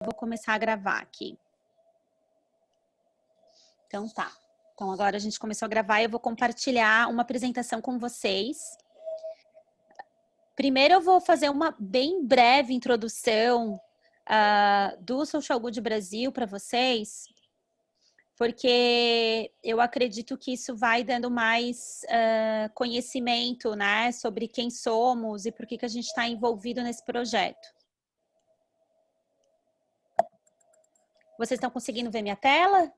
Vou começar a gravar aqui. Então tá. Então agora a gente começou a gravar e eu vou compartilhar uma apresentação com vocês. Primeiro eu vou fazer uma bem breve introdução do Social Good Brasil para vocês, porque eu acredito que isso vai dando mais conhecimento, né, sobre quem somos e por que a gente está envolvido nesse projeto. Vocês estão conseguindo ver minha tela?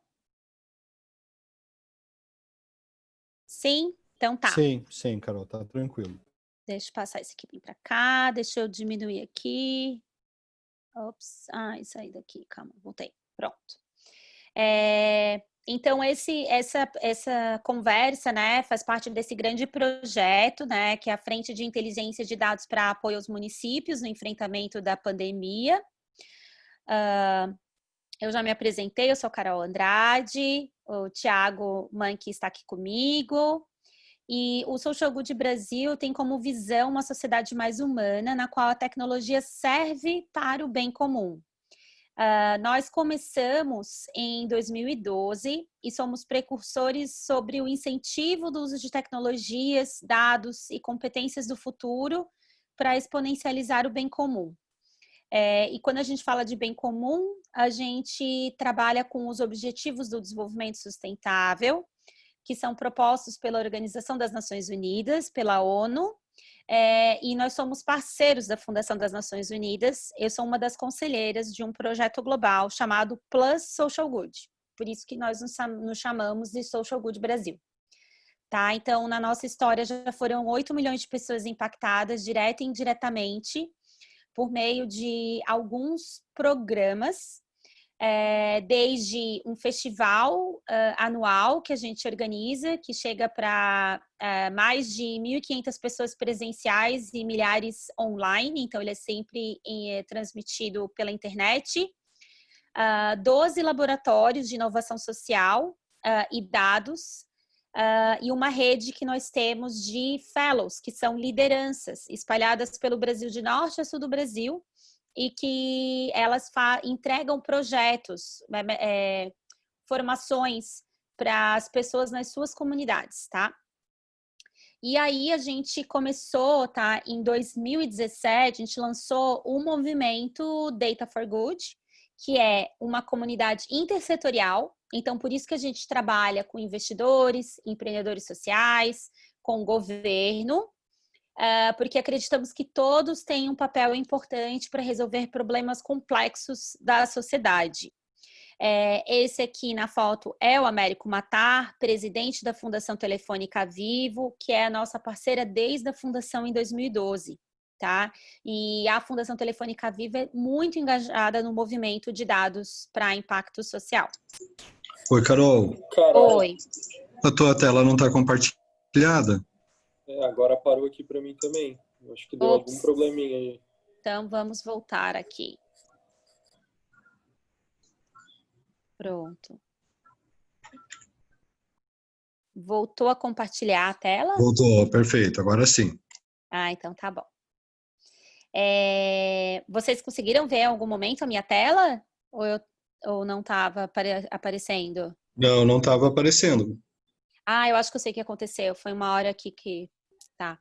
Sim? Então tá. Sim, Carol, tá tranquilo. Deixa eu passar esse aqui bem para cá, deixa eu diminuir aqui. Ops, isso aí daqui, calma, voltei. Pronto. Então, essa conversa, né, faz parte desse grande projeto, né, que é a Frente de Inteligência de Dados para Apoio aos Municípios no enfrentamento da pandemia. Eu já me apresentei, eu sou Carol Andrade, o Thiago Manque está aqui comigo. E o Social Good Brasil tem como visão uma sociedade mais humana, na qual a tecnologia serve para o bem comum. Nós começamos em 2012 e somos precursores sobre o incentivo do uso de tecnologias, dados e competências do futuro para exponencializar o bem comum. E quando a gente fala de bem comum, a gente trabalha com os Objetivos do Desenvolvimento Sustentável, que são propostos pela Organização das Nações Unidas, pela ONU, e nós somos parceiros da Fundação das Nações Unidas. Eu sou uma das conselheiras de um projeto global chamado Plus Social Good, por isso que nós nos chamamos de Social Good Brasil. Tá? Então, na nossa história, já foram 8 milhões de pessoas impactadas, direta e indiretamente, por meio de alguns programas, desde um festival anual que a gente organiza, que chega para mais de 1.500 pessoas presenciais e milhares online, então ele é sempre transmitido pela internet. 12 laboratórios de inovação social e dados, e uma rede que nós temos de fellows, que são lideranças espalhadas pelo Brasil de norte a sul do Brasil, e que elas entregam projetos, formações para as pessoas nas suas comunidades, tá? E aí a gente começou, tá? Em 2017, a gente lançou o movimento Data for Good, que é uma comunidade intersetorial. Então, por isso que a gente trabalha com investidores, empreendedores sociais, com o governo, porque acreditamos que todos têm um papel importante para resolver problemas complexos da sociedade. Esse aqui na foto é o Américo Matar, presidente da Fundação Telefônica Vivo, que é a nossa parceira desde a fundação em 2012, tá? E a Fundação Telefônica Vivo é muito engajada no movimento de dados para impacto social. Oi, Carol. Oi. A tua tela não está compartilhada? Agora parou aqui para mim também. Acho que deu algum probleminha aí. Então, vamos voltar aqui. Pronto. Voltou a compartilhar a tela? Voltou, perfeito. Agora sim. Então tá bom. Vocês conseguiram ver em algum momento a minha tela? Ou não estava aparecendo? Não estava aparecendo. Eu acho que eu sei o que aconteceu. Foi uma hora aqui que... Tá.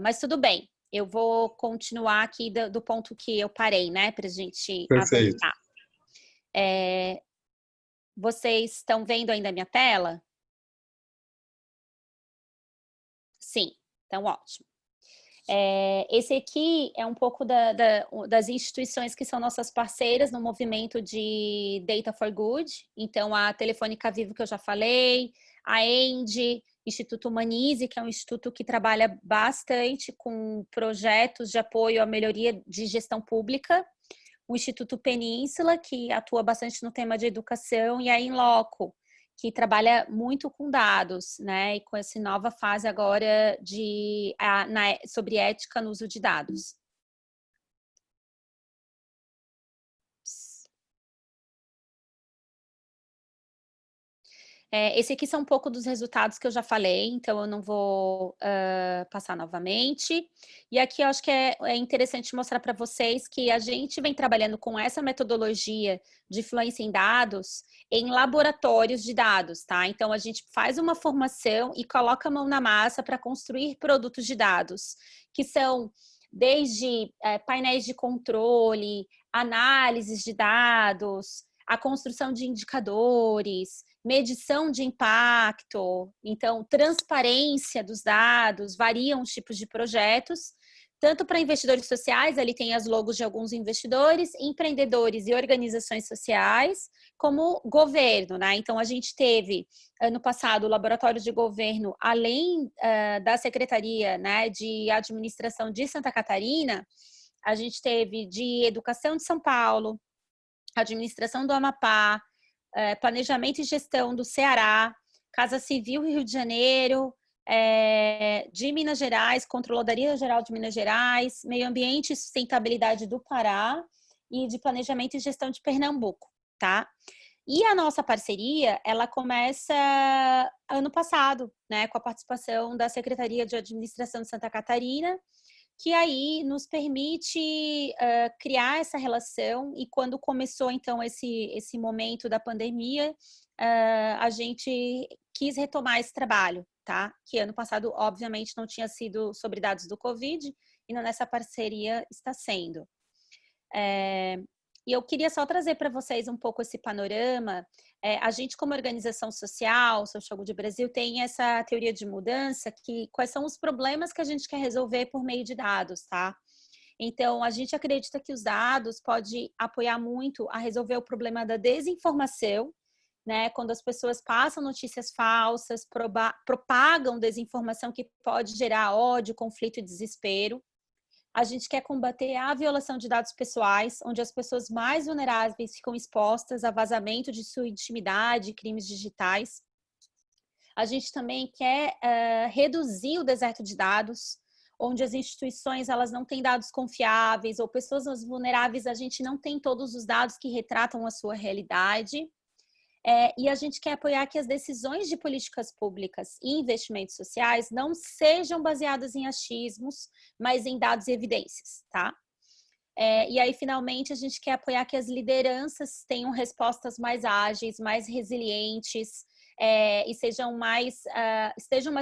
Mas tudo bem. Eu vou continuar aqui do ponto que eu parei, né? Pra gente avançar. Vocês estão vendo ainda a minha tela? Sim. Então, ótimo. Esse aqui é um pouco das instituições que são nossas parceiras no movimento de Data for Good. Então, a Telefônica Vivo, que eu já falei, a ENDE, Instituto Humanize, que é um instituto que trabalha bastante com projetos de apoio à melhoria de gestão pública, o Instituto Península, que atua bastante no tema de educação, e a Inloco, que trabalha muito com dados, né? E com essa nova fase agora sobre ética no uso de dados. Esse aqui são um pouco dos resultados que eu já falei, então eu não vou passar novamente. E aqui eu acho que é interessante mostrar para vocês que a gente vem trabalhando com essa metodologia de fluência em dados em laboratórios de dados, tá? Então a gente faz uma formação e coloca a mão na massa para construir produtos de dados, que são desde painéis de controle, análises de dados, a construção de indicadores, medição de impacto, então transparência dos dados, variam os tipos de projetos, tanto para investidores sociais, ali tem as logos de alguns investidores, empreendedores e organizações sociais, como governo, né? Então a gente teve ano passado o laboratório de governo, além da Secretaria, né, de Administração de Santa Catarina, a gente teve de Educação de São Paulo, Administração do Amapá, Planejamento e Gestão do Ceará, Casa Civil Rio de Janeiro, de Minas Gerais, Controladoria Geral de Minas Gerais, Meio Ambiente e Sustentabilidade do Pará e de Planejamento e Gestão de Pernambuco, tá? E a nossa parceria, ela começa ano passado, né, com a participação da Secretaria de Administração de Santa Catarina, que aí nos permite criar essa relação, e quando começou então esse momento da pandemia, a gente quis retomar esse trabalho, tá? Que ano passado, obviamente, não tinha sido sobre dados do Covid, e nessa parceria está sendo. E eu queria só trazer para vocês um pouco esse panorama. A gente, como organização social, o Social Good Brasil, tem essa teoria de mudança, que quais são os problemas que a gente quer resolver por meio de dados, tá? Então, a gente acredita que os dados podem apoiar muito a resolver o problema da desinformação, né? Quando as pessoas passam notícias falsas, propagam desinformação que pode gerar ódio, conflito e desespero. A gente quer combater a violação de dados pessoais, onde as pessoas mais vulneráveis ficam expostas a vazamento de sua intimidade, crimes digitais. A gente também quer reduzir o deserto de dados, onde as instituições elas não têm dados confiáveis, ou pessoas vulneráveis, a gente não tem todos os dados que retratam a sua realidade. E a gente quer apoiar que as decisões de políticas públicas e investimentos sociais não sejam baseadas em achismos, mas em dados e evidências, tá? E aí, finalmente, a gente quer apoiar que as lideranças tenham respostas mais ágeis, mais resilientes, e estejam mais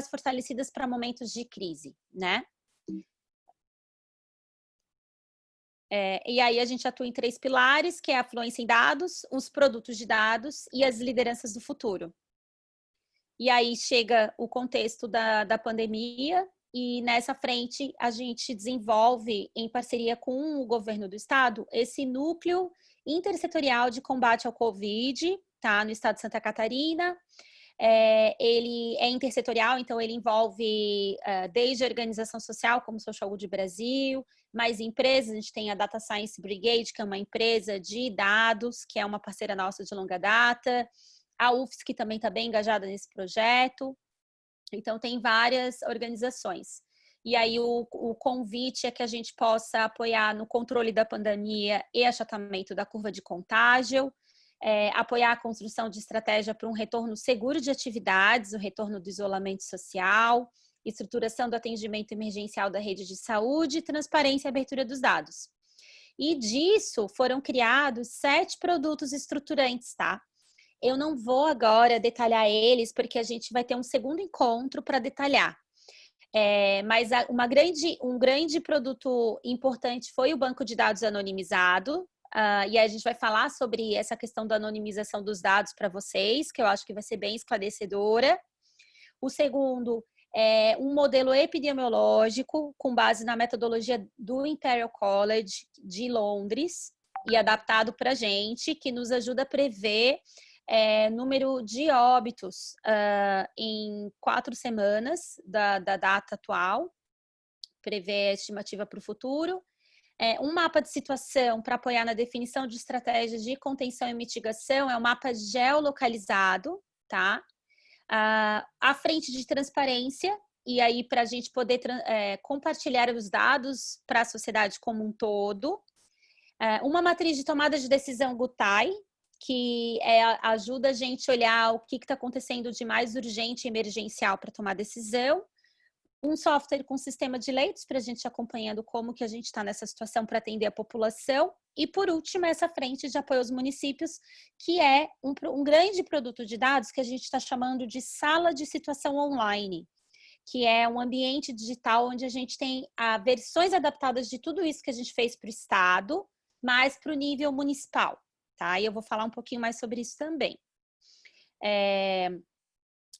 fortalecidas para momentos de crise, né? E aí a gente atua em 3 pilares, que é a fluência em dados, os produtos de dados e as lideranças do futuro. E aí chega o contexto da pandemia, e nessa frente a gente desenvolve, em parceria com o governo do estado, esse núcleo intersetorial de combate ao Covid, tá? No estado de Santa Catarina. Ele é intersetorial, então ele envolve desde a organização social, como o Social Good Brasil, mais empresas. A gente tem a Data Science Brigade, que é uma empresa de dados, que é uma parceira nossa de longa data, a UFSC, que também está bem engajada nesse projeto. Então, tem várias organizações. E aí, o convite é que a gente possa apoiar no controle da pandemia e achatamento da curva de contágio, apoiar a construção de estratégia para um retorno seguro de atividades, o retorno do isolamento social, estruturação do atendimento emergencial da rede de saúde, transparência e abertura dos dados. E disso foram criados 7 produtos estruturantes, tá? Eu não vou agora detalhar eles, porque a gente vai ter um segundo encontro para detalhar. Mas um grande produto importante foi o banco de dados anonimizado, e aí a gente vai falar sobre essa questão da anonimização dos dados para vocês, que eu acho que vai ser bem esclarecedora. O segundo é um modelo epidemiológico com base na metodologia do Imperial College de Londres e adaptado para a gente, que nos ajuda a prever número de óbitos em 4 semanas da data atual, prever a estimativa para o futuro. Um mapa de situação para apoiar na definição de estratégias de contenção e mitigação, é um mapa geolocalizado, tá? A frente de transparência, e aí para a gente poder compartilhar os dados para a sociedade como um todo. Uma matriz de tomada de decisão GUTAI, que ajuda a gente a olhar o que está acontecendo de mais urgente e emergencial para tomar decisão. Um software com sistema de leitos para a gente acompanhando como que a gente está nessa situação para atender a população. E, por último, essa frente de apoio aos municípios, que é um grande produto de dados que a gente está chamando de sala de situação online, que é um ambiente digital onde a gente tem versões adaptadas de tudo isso que a gente fez para o Estado, mas para o nível municipal, tá? E eu vou falar um pouquinho mais sobre isso também.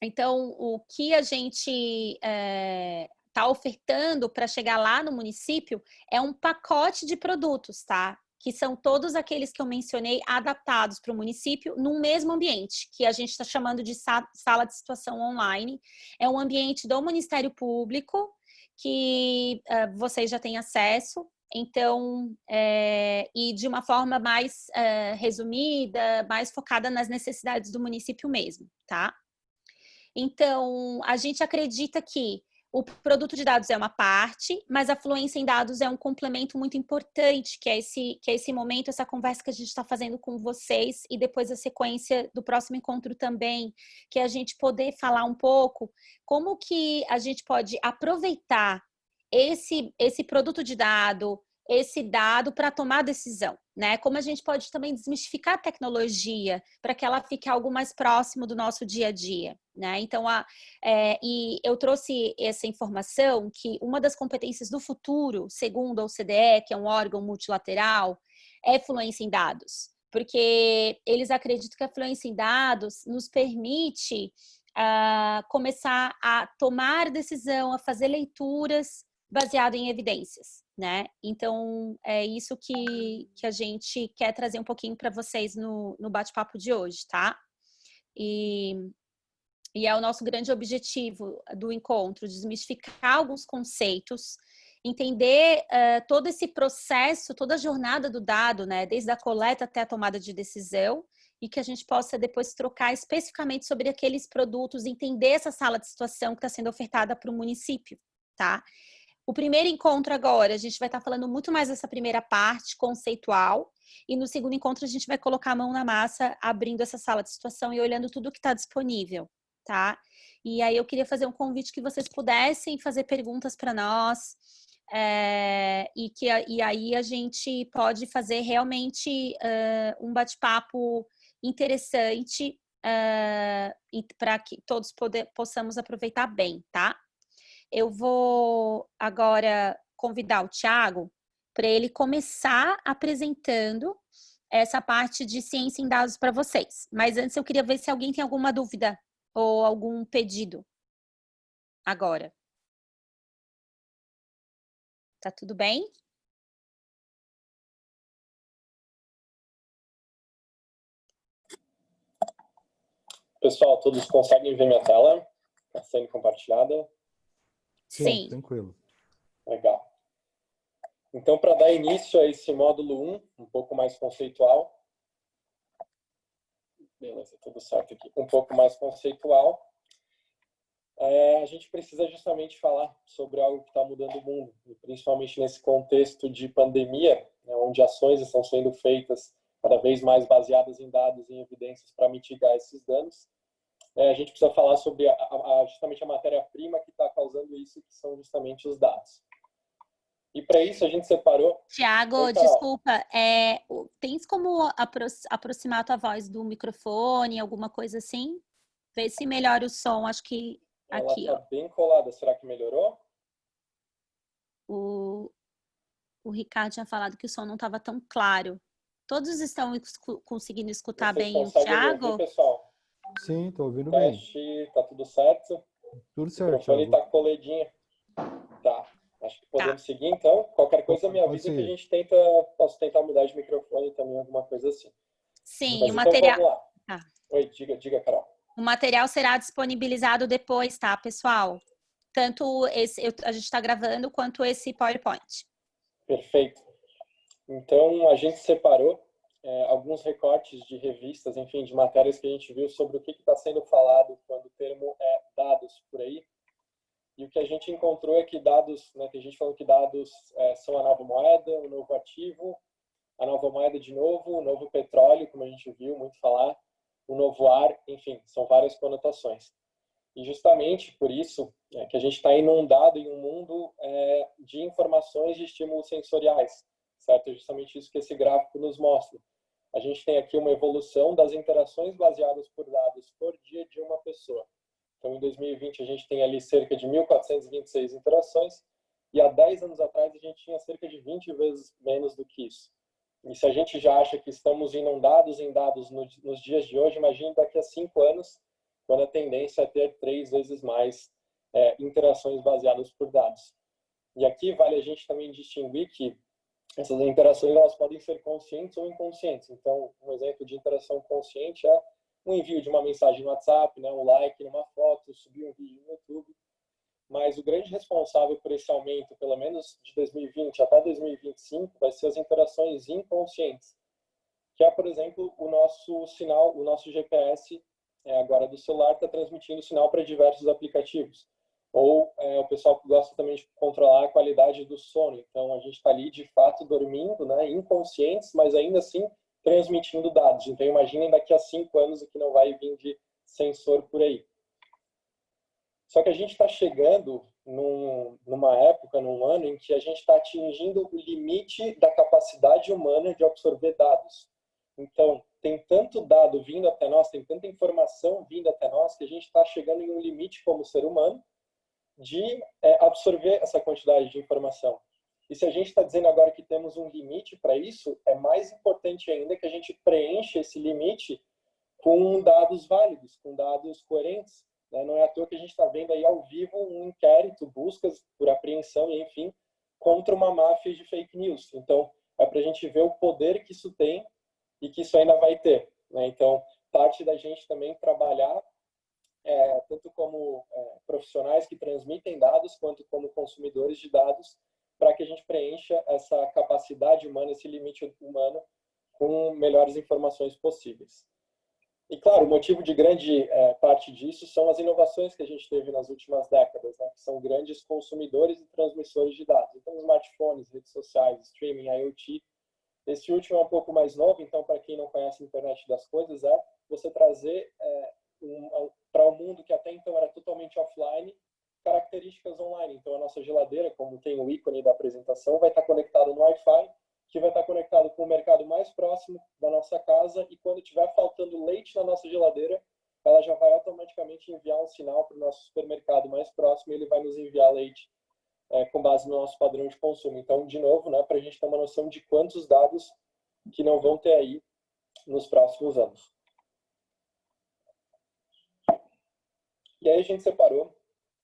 Então, o que a gente está ofertando para chegar lá no município é um pacote de produtos, tá? Que são todos aqueles que eu mencionei adaptados para o município num mesmo ambiente, que a gente está chamando de sala de situação online. É um ambiente do Ministério Público que vocês já têm acesso. Então, e de uma forma mais resumida, mais focada nas necessidades do município mesmo, tá? Então, a gente acredita que o produto de dados é uma parte, mas a fluência em dados é um complemento muito importante, que é esse momento, essa conversa que a gente está fazendo com vocês e depois a sequência do próximo encontro também, que é a gente poder falar um pouco como que a gente pode aproveitar esse produto de dado, esse dado para tomar decisão, né? Como a gente pode também desmistificar a tecnologia para que ela fique algo mais próximo do nosso dia a dia, né? Então, e eu trouxe essa informação que uma das competências do futuro, segundo a OCDE, que é um órgão multilateral, é fluência em dados, porque eles acreditam que a fluência em dados nos permite começar a tomar decisão, a fazer leituras baseado em evidências, né? Então, é isso que a gente quer trazer um pouquinho para vocês no bate-papo de hoje, tá? E é o nosso grande objetivo do encontro, desmistificar alguns conceitos, entender todo esse processo, toda a jornada do dado, né? Desde a coleta até a tomada de decisão, e que a gente possa depois trocar especificamente sobre aqueles produtos, entender essa sala de situação que está sendo ofertada para o município, tá? O primeiro encontro agora, a gente vai estar falando muito mais dessa primeira parte conceitual, e no segundo encontro a gente vai colocar a mão na massa, abrindo essa sala de situação e olhando tudo que está disponível, tá? E aí eu queria fazer um convite que vocês pudessem fazer perguntas para nós, e aí a gente pode fazer realmente um bate-papo interessante para que todos possamos aproveitar bem, tá? Eu vou agora convidar o Thiago para ele começar apresentando essa parte de ciência em dados para vocês. Mas antes eu queria ver se alguém tem alguma dúvida ou algum pedido agora. Tá tudo bem? Pessoal, todos conseguem ver minha tela? Está sendo compartilhada? Sim. Tranquilo. Legal. Então, para dar início a esse módulo 1, um pouco mais conceitual. Beleza, tudo certo aqui. Um pouco mais conceitual. A gente precisa justamente falar sobre algo que está mudando o mundo, e principalmente nesse contexto de pandemia, né, onde ações estão sendo feitas cada vez mais baseadas em dados e em evidências para mitigar esses danos. A gente precisa falar sobre justamente a matéria-prima que está causando isso, que são justamente os dados. E para isso a gente separou... Thiago, desculpa, tens como aproximar a tua voz do microfone, alguma coisa assim? Vê se melhora o som, acho que aqui, ela tá bem colada, será que melhorou? O Ricardo tinha falado que o som não estava tão claro. Todos estão conseguindo escutar bem o Thiago? Ouvir, pessoal? Sim, estou ouvindo Teste, bem. tá tudo certo? Tudo certo. O microfone tá coledinho. Tá. Acho que podemos seguir, então. Qualquer coisa me avisa que a gente posso tentar mudar de microfone também, alguma coisa assim. Sim, mas o material... Então, vamos lá. Oi, diga, Carol. O material será disponibilizado depois, tá, pessoal? Tanto a gente está gravando, quanto esse PowerPoint. Perfeito. Então, a gente separou alguns recortes de revistas, enfim, de matérias que a gente viu sobre o que está sendo falado quando o termo é dados por aí. E o que a gente encontrou é que dados, né, tem gente falando que dados são a nova moeda, o novo ativo, a nova moeda de novo, o novo petróleo, como a gente viu muito falar, o novo ar, enfim, são várias conotações. E justamente por isso que a gente está inundado em um mundo de informações de estímulos sensoriais, certo? É justamente isso que esse gráfico nos mostra. A gente tem aqui uma evolução das interações baseadas por dados por dia de uma pessoa. Então, em 2020, a gente tem ali cerca de 1.426 interações, e há 10 anos atrás a gente tinha cerca de 20 vezes menos do que isso. E se a gente já acha que estamos inundados em dados nos dias de hoje, imagine daqui a 5 anos, quando a tendência é ter 3 vezes mais interações baseadas por dados. E aqui vale a gente também distinguir que essas interações elas podem ser conscientes ou inconscientes. Então, um exemplo de interação consciente é um envio de uma mensagem no WhatsApp, né, um like numa foto, subir um vídeo no YouTube. Mas o grande responsável por esse aumento, pelo menos de 2020 até 2025, vai ser as interações inconscientes, que é, por exemplo, o nosso sinal, o nosso GPS, agora do celular, está transmitindo sinal para diversos aplicativos. Ou o pessoal que gosta também de controlar a qualidade do sono. Então, a gente está ali, de fato, dormindo, né, inconscientes, mas ainda assim transmitindo dados. Então, imaginem daqui a 5 anos o que não vai vir de sensor por aí. Só que a gente está chegando numa época, num ano, em que a gente está atingindo o limite da capacidade humana de absorver dados. Então, tem tanto dado vindo até nós, tem tanta informação vindo até nós, que a gente está chegando em um limite como ser humano de absorver essa quantidade de informação. E se a gente está dizendo agora que temos um limite para isso, é mais importante ainda que a gente preencha esse limite com dados válidos, com dados coerentes. Não é à toa que a gente está vendo aí ao vivo um inquérito, buscas por apreensão, enfim, contra uma máfia de fake news. Então, é para a gente ver o poder que isso tem e que isso ainda vai ter. Então, parte da gente também trabalhar, tanto como profissionais que transmitem dados, quanto como consumidores de dados, para que a gente preencha essa capacidade humana, esse limite humano, com melhores informações possíveis. E, claro, o motivo de grande parte disso são as inovações que a gente teve nas últimas décadas, né, que são grandes consumidores e transmissores de dados. Então, smartphones, redes sociais, streaming, IoT. Esse último é um pouco mais novo, então, para quem não conhece a internet das coisas, é você trazer para um mundo que até então era totalmente offline, características online. Então, a nossa geladeira, como tem o ícone da apresentação, vai estar conectada no Wi-Fi, que vai estar conectado com o mercado mais próximo da nossa casa, e quando tiver faltando leite na nossa geladeira, ela já vai automaticamente enviar um sinal para o nosso supermercado mais próximo e ele vai nos enviar leite com base no nosso padrão de consumo. Então, de novo, né, para a gente ter uma noção de quantos dados que não vão ter aí nos próximos anos. E aí a gente separou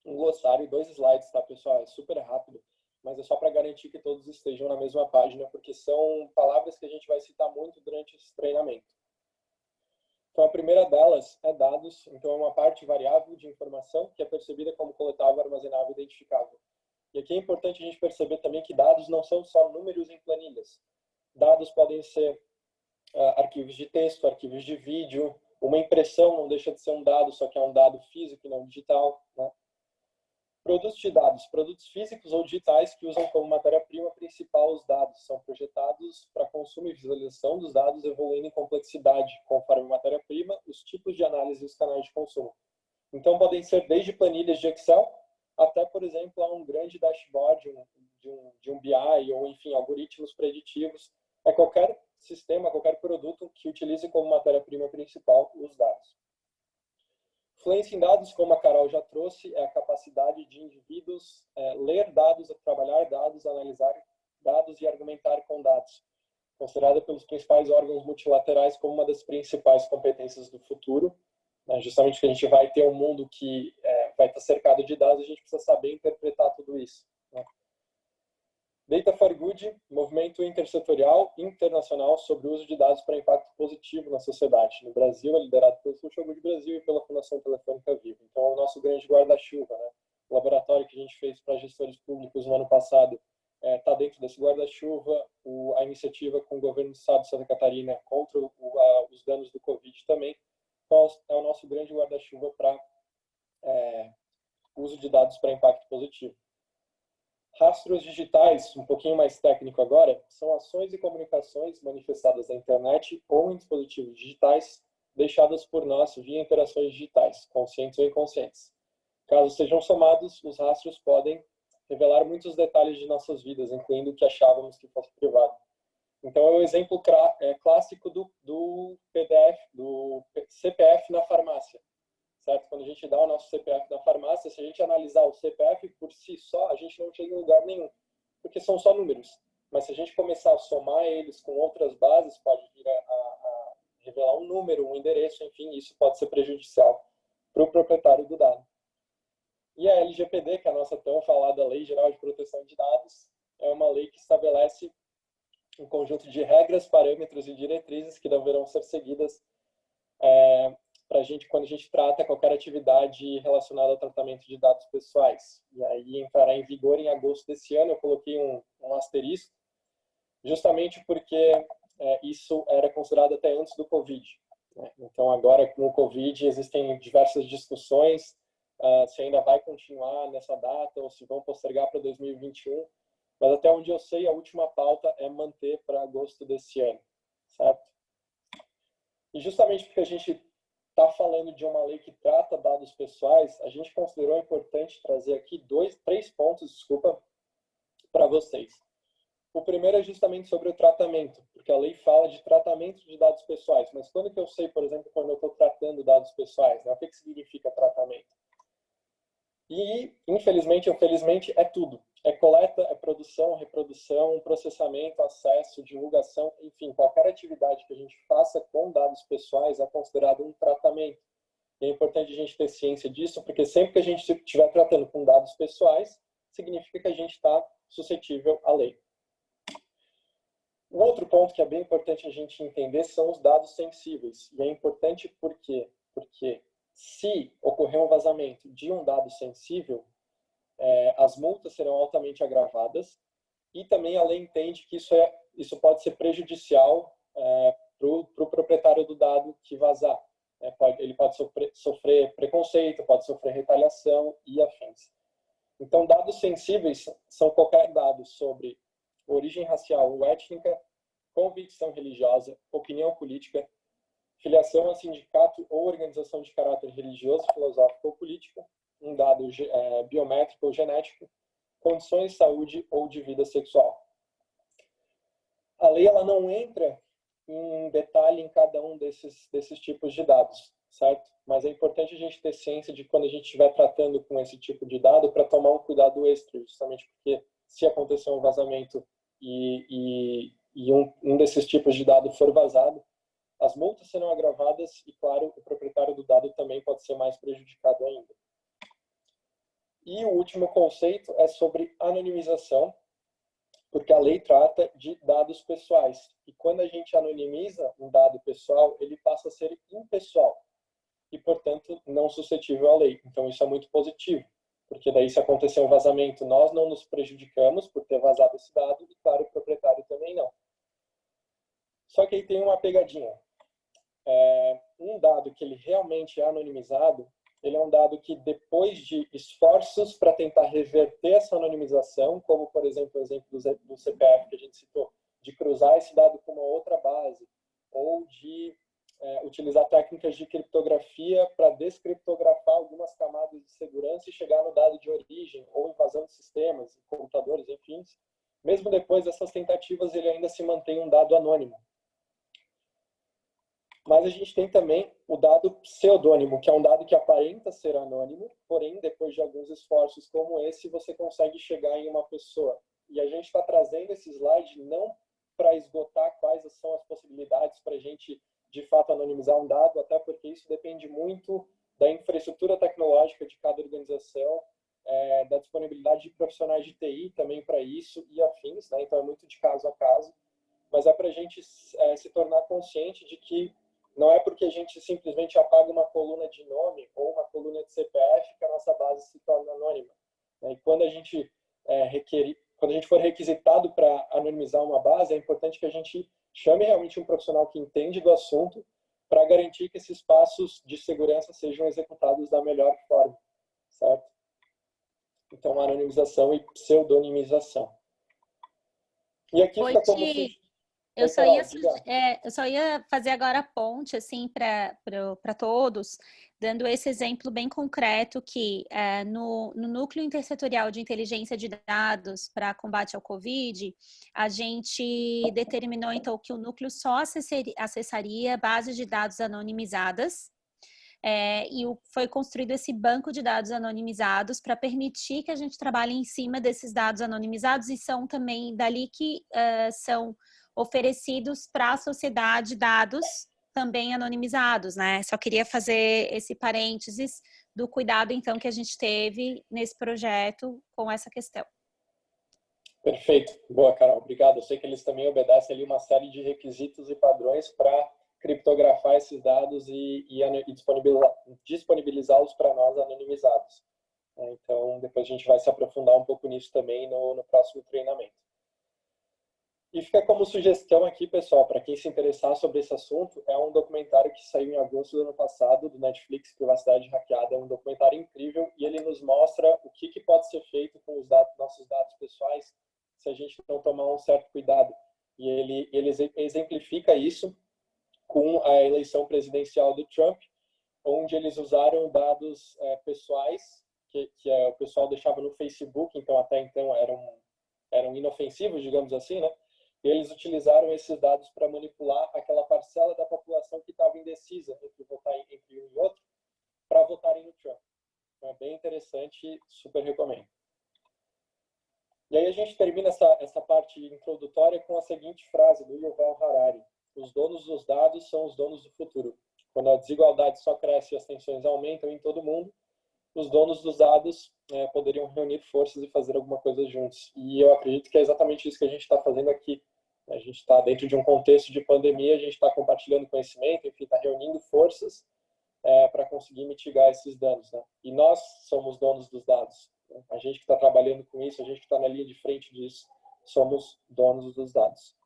um glossário, 2 slides, tá, pessoal? É super rápido, mas é só para garantir que todos estejam na mesma página, porque são palavras que a gente vai citar muito durante esse treinamento. Então, a primeira delas é dados. Então, é uma parte variável de informação que é percebida como coletável, armazenável e identificável. E aqui é importante a gente perceber também que dados não são só números em planilhas. Dados podem ser arquivos de texto, arquivos de vídeo. Uma impressão não deixa de ser um dado, só que é um dado físico e não digital, né? Produtos de dados, produtos físicos ou digitais que usam como matéria-prima principal os dados, são projetados para consumo e visualização dos dados, evoluindo em complexidade, conforme a matéria-prima, os tipos de análise e os canais de consumo. Então, podem ser desde planilhas de Excel, até, por exemplo, a um grande dashboard de um BI, ou, enfim, algoritmos preditivos. É qualquer sistema, qualquer produto que utilize como matéria-prima principal os dados. Fluência em dados, como a Carol já trouxe, é a capacidade de indivíduos ler dados, trabalhar dados, analisar dados e argumentar com dados, considerada pelos principais órgãos multilaterais como uma das principais competências do futuro. Justamente que a gente vai ter um mundo que vai estar cercado de dados, a gente precisa saber interpretar tudo isso. Data for Good, movimento intersetorial internacional sobre o uso de dados para impacto positivo na sociedade. No Brasil, é liderado pelo Social Good Brasil e pela Fundação Telefônica Viva. Então, é o nosso grande guarda-chuva, né? O laboratório que a gente fez para gestores públicos no ano passado está dentro desse guarda-chuva. A iniciativa com o governo do estado de Santa Catarina contra os danos do Covid também. Então, é o nosso grande guarda-chuva para uso de dados para impacto positivo. Rastros digitais, um pouquinho mais técnico agora, são ações e comunicações manifestadas na internet ou em dispositivos digitais deixadas por nós via interações digitais, conscientes ou inconscientes. Caso sejam somados, os rastros podem revelar muitos detalhes de nossas vidas, incluindo o que achávamos que fosse privado. Então, é o exemplo clássico do PDF, do CPF na farmácia. Certo? Quando a gente dá o nosso CPF na farmácia, se a gente analisar o CPF por si só, a gente não chega em lugar nenhum, porque são só números. Mas se a gente começar a somar eles com outras bases, pode vir a revelar um número, um endereço, enfim, isso pode ser prejudicial para o proprietário do dado. E a LGPD, que é a nossa tão falada Lei Geral de Proteção de Dados, é uma lei que estabelece um conjunto de regras, parâmetros e diretrizes que deverão ser seguidas pra gente, quando a gente trata qualquer atividade relacionada ao tratamento de dados pessoais. E aí entrará em vigor em agosto desse ano. Eu coloquei um asterisco, justamente porque isso era considerado até antes do Covid. Né? Então, agora, com o Covid, existem diversas discussões se ainda vai continuar nessa data ou se vão postergar para 2021. Mas até onde eu sei, a última pauta é manter para agosto desse ano, certo? E justamente porque a gente está falando de uma lei que trata dados pessoais, a gente considerou importante trazer aqui três pontos, para vocês. O primeiro é justamente sobre o tratamento, porque a lei fala de tratamento de dados pessoais, mas quando que eu sei, por exemplo, quando eu estou tratando dados pessoais, né? O que significa tratamento? E, infelizmente ou felizmente, é tudo. É coleta, é produção, reprodução, processamento, acesso, divulgação, enfim, qualquer atividade que a gente faça com dados pessoais é considerado um tratamento. E é importante a gente ter ciência disso, porque sempre que a gente estiver tratando com dados pessoais, significa que a gente está suscetível à lei. O outro ponto que é bem importante a gente entender são os dados sensíveis. E é importante por quê? Porque se ocorrer um vazamento de um dado sensível, as multas serão altamente agravadas e também a lei entende que isso pode ser prejudicial para o proprietário do dado que vazar. Ele pode sofrer preconceito, pode sofrer retaliação e afins. Então, dados sensíveis são qualquer dado sobre origem racial ou étnica, convicção religiosa, opinião política, filiação a sindicato ou organização de caráter religioso, filosófico ou político, um dado biométrico ou genético, condições de saúde ou de vida sexual. A lei ela não entra em detalhe em cada um desses tipos de dados, certo? Mas é importante a gente ter ciência de quando a gente estiver tratando com esse tipo de dado para tomar um cuidado extra, justamente porque se acontecer um vazamento e um desses tipos de dado for vazado, as multas serão agravadas e, claro, o proprietário do dado também pode ser mais prejudicado ainda. E o último conceito é sobre anonimização, porque a lei trata de dados pessoais. E quando a gente anonimiza um dado pessoal, ele passa a ser impessoal e, portanto, não suscetível à lei. Então, isso é muito positivo, porque daí, se acontecer um vazamento, nós não nos prejudicamos por ter vazado esse dado e, claro, o proprietário também não. Só que aí tem uma pegadinha. Um dado que ele realmente é anonimizado, ele é um dado que, depois de esforços para tentar reverter essa anonimização, como, por exemplo, o exemplo do CPF que a gente citou, de cruzar esse dado com uma outra base, ou de utilizar técnicas de criptografia para descriptografar algumas camadas de segurança e chegar no dado de origem, ou invasão de sistemas, computadores, enfim. Mesmo depois dessas tentativas, ele ainda se mantém um dado anônimo. Mas a gente tem também o dado pseudônimo, que é um dado que aparenta ser anônimo, porém, depois de alguns esforços como esse, você consegue chegar em uma pessoa. E a gente está trazendo esse slide não para esgotar quais são as possibilidades para a gente, de fato, anonimizar um dado, até porque isso depende muito da infraestrutura tecnológica de cada organização, da disponibilidade de profissionais de TI também para isso e afins, né? Então é muito de caso a caso, mas é para a gente se tornar consciente de que não é porque a gente simplesmente apaga uma coluna de nome ou uma coluna de CPF que a nossa base se torna anônima. E quando a gente for requisitado para anonimizar uma base, é importante que a gente chame realmente um profissional que entende do assunto para garantir que esses passos de segurança sejam executados da melhor forma, certo? Então, anonimização e pseudonimização. E aqui Oi, fica como... Ti. Oi, Carol, diga. Eu só ia fazer agora a ponte assim para todos, dando esse exemplo bem concreto que no Núcleo Intersetorial de Inteligência de Dados para combate ao Covid, a gente determinou então que o núcleo só acessaria bases de dados anonimizadas. E foi construído esse banco de dados anonimizados para permitir que a gente trabalhe em cima desses dados anonimizados e são também dali que são oferecidos para a sociedade dados também anonimizados, né? Só queria fazer esse parênteses do cuidado, então, que a gente teve nesse projeto com essa questão. Perfeito. Boa, Carol. Obrigado. Eu sei que eles também obedecem ali uma série de requisitos e padrões para criptografar esses dados e disponibilizá-los para nós anonimizados. Então, depois a gente vai se aprofundar um pouco nisso também no próximo treinamento. E fica como sugestão aqui, pessoal, para quem se interessar sobre esse assunto, é um documentário que saiu em agosto do ano passado, do Netflix, Privacidade Hackeada. É um documentário incrível e ele nos mostra o que pode ser feito com os nossos dados pessoais se a gente não tomar um certo cuidado. E ele exemplifica isso com a eleição presidencial do Trump, onde eles usaram dados pessoais que o pessoal deixava no Facebook, então até então eram inofensivos, digamos assim, né? E eles utilizaram esses dados para manipular aquela parcela da população que estava indecisa entre votar entre um e outro, para votarem no Trump. Então, é bem interessante, super recomendo. E aí a gente termina essa parte introdutória com a seguinte frase do Yuval Harari: os donos dos dados são os donos do futuro. Quando a desigualdade só cresce e as tensões aumentam em todo mundo, os donos dos dados poderiam reunir forças e fazer alguma coisa juntos. E eu acredito que é exatamente isso que a gente está fazendo aqui. A gente está dentro de um contexto de pandemia, a gente está compartilhando conhecimento, enfim, está reunindo forças para conseguir mitigar esses danos, né? E nós somos donos dos dados. A gente que está trabalhando com isso, a gente que está na linha de frente disso, somos donos dos dados.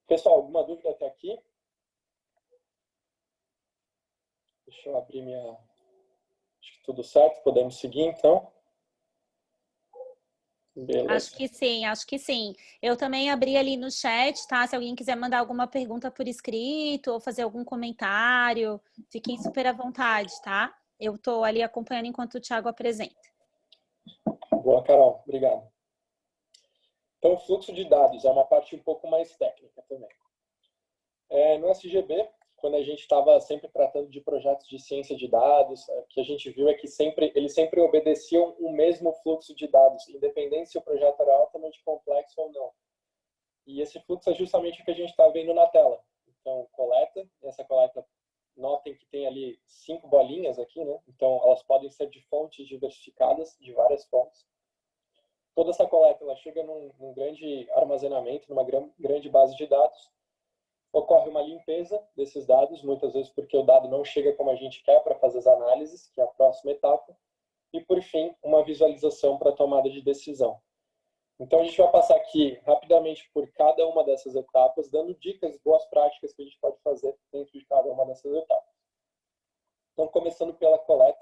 Pessoal, alguma dúvida até aqui? Deixa eu abrir minha... Acho que tudo certo, podemos seguir então. Beleza. Acho que sim. Eu também abri ali no chat, tá? Se alguém quiser mandar alguma pergunta por escrito ou fazer algum comentário, fiquem super à vontade, tá? Eu estou ali acompanhando enquanto o Thiago apresenta. Boa, Carol. Obrigado. Então, o fluxo de dados é uma parte um pouco mais técnica também. No SGB, quando a gente estava sempre tratando de projetos de ciência de dados, o que a gente viu é que eles sempre obedeciam o mesmo fluxo de dados, independente se o projeto era altamente complexo ou não. E esse fluxo é justamente o que a gente está vendo na tela. Então, coleta, essa coleta, notem que tem ali 5 bolinhas aqui, né? Então, elas podem ser de fontes diversificadas, de várias fontes. Toda essa coleta, ela chega num grande armazenamento, numa grande base de dados. Ocorre uma limpeza desses dados, muitas vezes porque o dado não chega como a gente quer para fazer as análises, que é a próxima etapa. E, por fim, uma visualização para a tomada de decisão. Então, a gente vai passar aqui rapidamente por cada uma dessas etapas, dando dicas, boas práticas que a gente pode fazer dentro de cada uma dessas etapas. Então, começando pela coleta.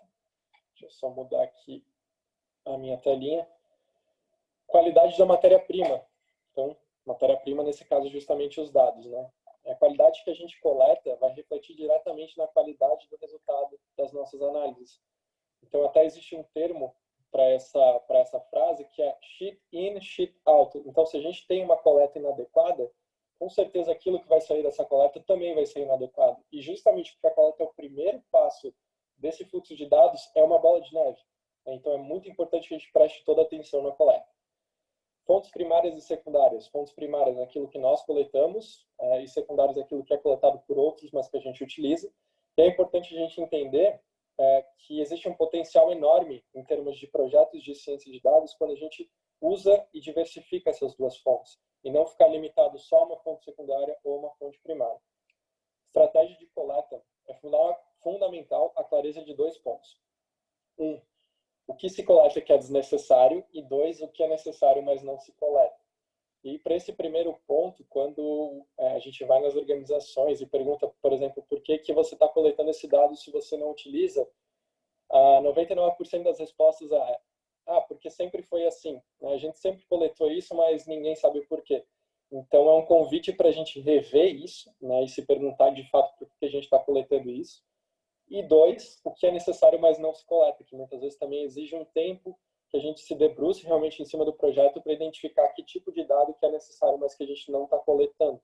Deixa eu só mudar aqui a minha telinha. Qualidade da matéria-prima. Então, matéria-prima, nesse caso, justamente os dados, né? A qualidade que a gente coleta vai refletir diretamente na qualidade do resultado das nossas análises. Então, até existe um termo para essa frase que é shit in, shit out. Então, se a gente tem uma coleta inadequada, com certeza aquilo que vai sair dessa coleta também vai ser inadequado. E justamente porque a coleta é o primeiro passo desse fluxo de dados, é uma bola de neve. Então, é muito importante que a gente preste toda a atenção na coleta. Fontes primárias e secundárias. Fontes primárias é aquilo que nós coletamos e secundárias é aquilo que é coletado por outros, mas que a gente utiliza. E é importante a gente entender que existe um potencial enorme em termos de projetos de ciência de dados quando a gente usa e diversifica essas duas fontes e não ficar limitado só a uma fonte secundária ou uma fonte primária. Estratégia de coleta é fundamental a clareza de 2 pontos. 1. O que se coleta que é desnecessário e 2, o que é necessário, mas não se coleta. E para esse primeiro ponto, quando a gente vai nas organizações e pergunta, por exemplo, por que você está coletando esse dado se você não utiliza, 99% das respostas porque sempre foi assim, né? A gente sempre coletou isso, mas ninguém sabe o porquê. Então, é um convite para a gente rever isso, né? E se perguntar de fato por que a gente está coletando isso. E dois, o que é necessário, mas não se coleta, que muitas vezes também exige um tempo que a gente se debruce realmente em cima do projeto para identificar que tipo de dado que é necessário, mas que a gente não está coletando.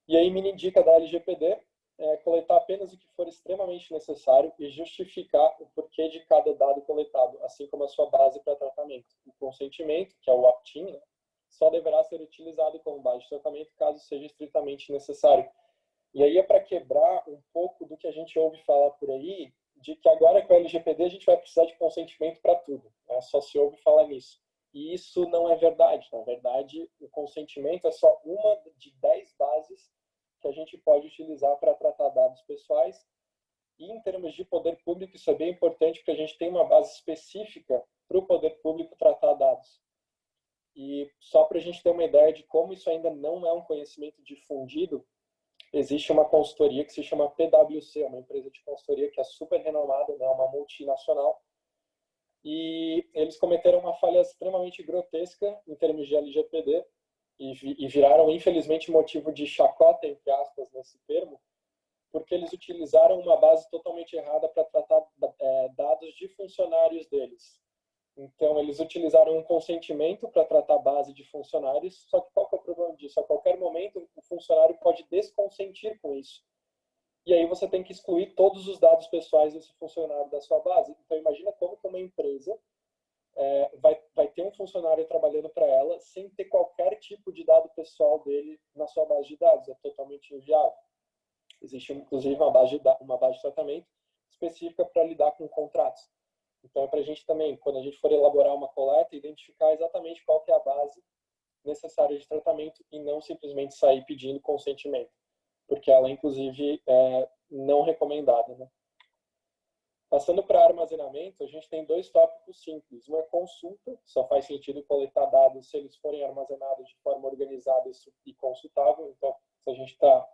E aí, mini dica da LGPD é coletar apenas o que for extremamente necessário e justificar o porquê de cada dado coletado, assim como a sua base para tratamento. O consentimento, que é o opt-in, né, só deverá ser utilizado como base de tratamento caso seja estritamente necessário. E aí é para quebrar um pouco do que a gente ouve falar por aí, de que agora com a LGPD a gente vai precisar de consentimento para tudo, né? Só se ouve falar nisso. E isso não é verdade. Na verdade, o consentimento é só uma de 10 bases que a gente pode utilizar para tratar dados pessoais. E em termos de poder público, isso é bem importante, porque a gente tem uma base específica para o poder público tratar dados. E só para a gente ter uma ideia de como isso ainda não é um conhecimento difundido, existe uma consultoria que se chama PwC, uma empresa de consultoria que é super renomada, né, uma multinacional, e eles cometeram uma falha extremamente grotesca em termos de LGPD e viraram, infelizmente, motivo de chacota, entre aspas, nesse termo, porque eles utilizaram uma base totalmente errada para tratar dados de funcionários deles. Então, eles utilizaram um consentimento para tratar a base de funcionários, só que qual que é o problema disso? A qualquer momento, o funcionário pode desconsentir com isso. E aí você tem que excluir todos os dados pessoais desse funcionário da sua base. Então, imagina como que uma empresa vai ter um funcionário trabalhando para ela sem ter qualquer tipo de dado pessoal dele na sua base de dados. É totalmente inviável. Existe, inclusive, uma base de tratamento específica para lidar com contratos. Então, é para a gente também, quando a gente for elaborar uma coleta, identificar exatamente qual que é a base necessária de tratamento e não simplesmente sair pedindo consentimento, porque ela, inclusive, é não recomendada, né? Passando para armazenamento, a gente tem dois tópicos simples. Um é consulta, só faz sentido coletar dados se eles forem armazenados de forma organizada e consultável. Então, se a gente está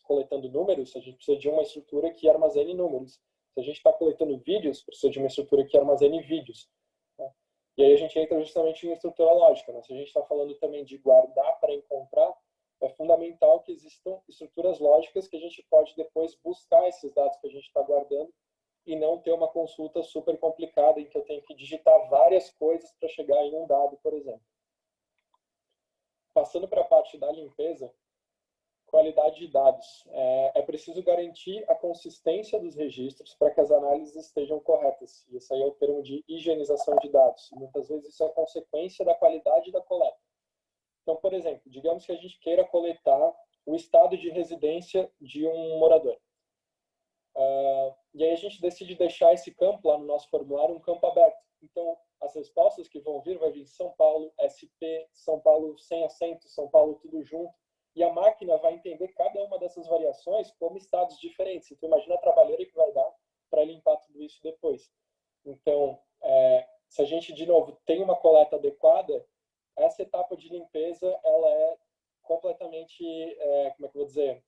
coletando números, a gente precisa de uma estrutura que armazene números. Se a gente está coletando vídeos, precisa de uma estrutura que armazene vídeos. Né? E aí a gente entra justamente em estrutura lógica. Né? Se a gente está falando também de guardar para encontrar, é fundamental que existam estruturas lógicas que a gente pode depois buscar esses dados que a gente está guardando e não ter uma consulta super complicada em que eu tenho que digitar várias coisas para chegar em um dado, por exemplo. Passando para a parte da limpeza, qualidade de dados. É preciso garantir a consistência dos registros para que as análises estejam corretas. E esse aí é o termo de higienização de dados. Muitas vezes isso é consequência da qualidade da coleta. Então, por exemplo, digamos que a gente queira coletar o estado de residência de um morador. E aí a gente decide deixar esse campo lá no nosso formulário um campo aberto. Então, as respostas que vão vir, vai vir São Paulo, SP, São Paulo sem acento, São Paulo tudo junto. E a máquina vai entender cada uma dessas variações como estados diferentes. Então, imagina a trabalheira que vai dar para limpar tudo isso depois. Então, se a gente, de novo, tem uma coleta adequada, essa etapa de limpeza, ela é completamente, como é que eu vou dizer,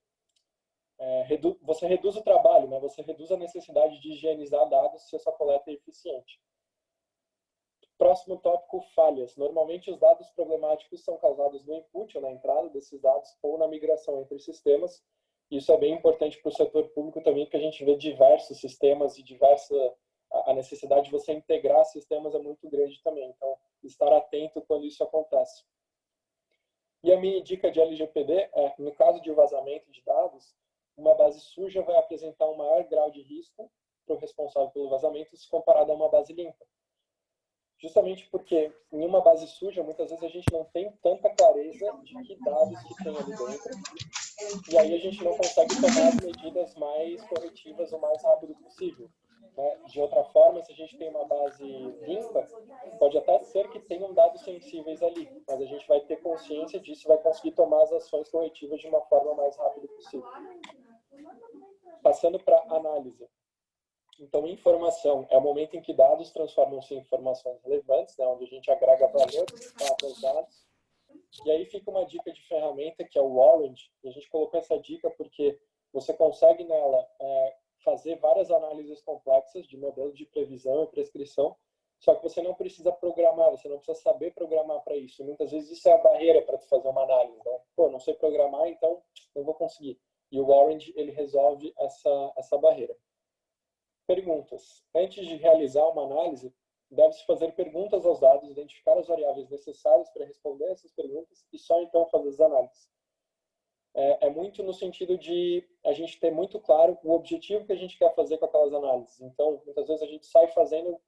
você reduz o trabalho, né? Você reduz a necessidade de higienizar dados se essa coleta é eficiente. Próximo tópico, falhas. Normalmente os dados problemáticos são causados no input ou na entrada desses dados ou na migração entre sistemas. Isso é bem importante para o setor público também, porque a gente vê diversos sistemas e a necessidade de você integrar sistemas é muito grande também. Então, estar atento quando isso acontece. E a minha dica de LGPD é, no caso de vazamento de dados, uma base suja vai apresentar um maior grau de risco para o responsável pelo vazamento se comparado a uma base limpa. Justamente porque em uma base suja, muitas vezes a gente não tem tanta clareza de que dados que tem ali dentro, e aí a gente não consegue tomar as medidas mais corretivas o mais rápido possível. Né? De outra forma, se a gente tem uma base limpa, pode até ser que tenham dados sensíveis ali, mas a gente vai ter consciência disso e vai conseguir tomar as ações corretivas de uma forma mais rápida possível. Passando para análise. Então, informação é o momento em que dados transformam-se em informações relevantes, né, onde a gente agrega valor para os dados. E aí fica uma dica de ferramenta que é o Orange. E a gente colocou essa dica porque você consegue nela fazer várias análises complexas de modelos de previsão e prescrição, só que você não precisa programar, você não precisa saber programar para isso. Muitas vezes isso é a barreira para tu fazer uma análise, né? Pô, não sei programar, então não vou conseguir. E o Orange, ele resolve essa barreira. Perguntas. Antes de realizar uma análise, deve-se fazer perguntas aos dados, identificar as variáveis necessárias para responder essas perguntas e só então fazer as análises. É muito no sentido de a gente ter muito claro o objetivo que a gente quer fazer com aquelas análises. Então, muitas vezes a gente sai fazendo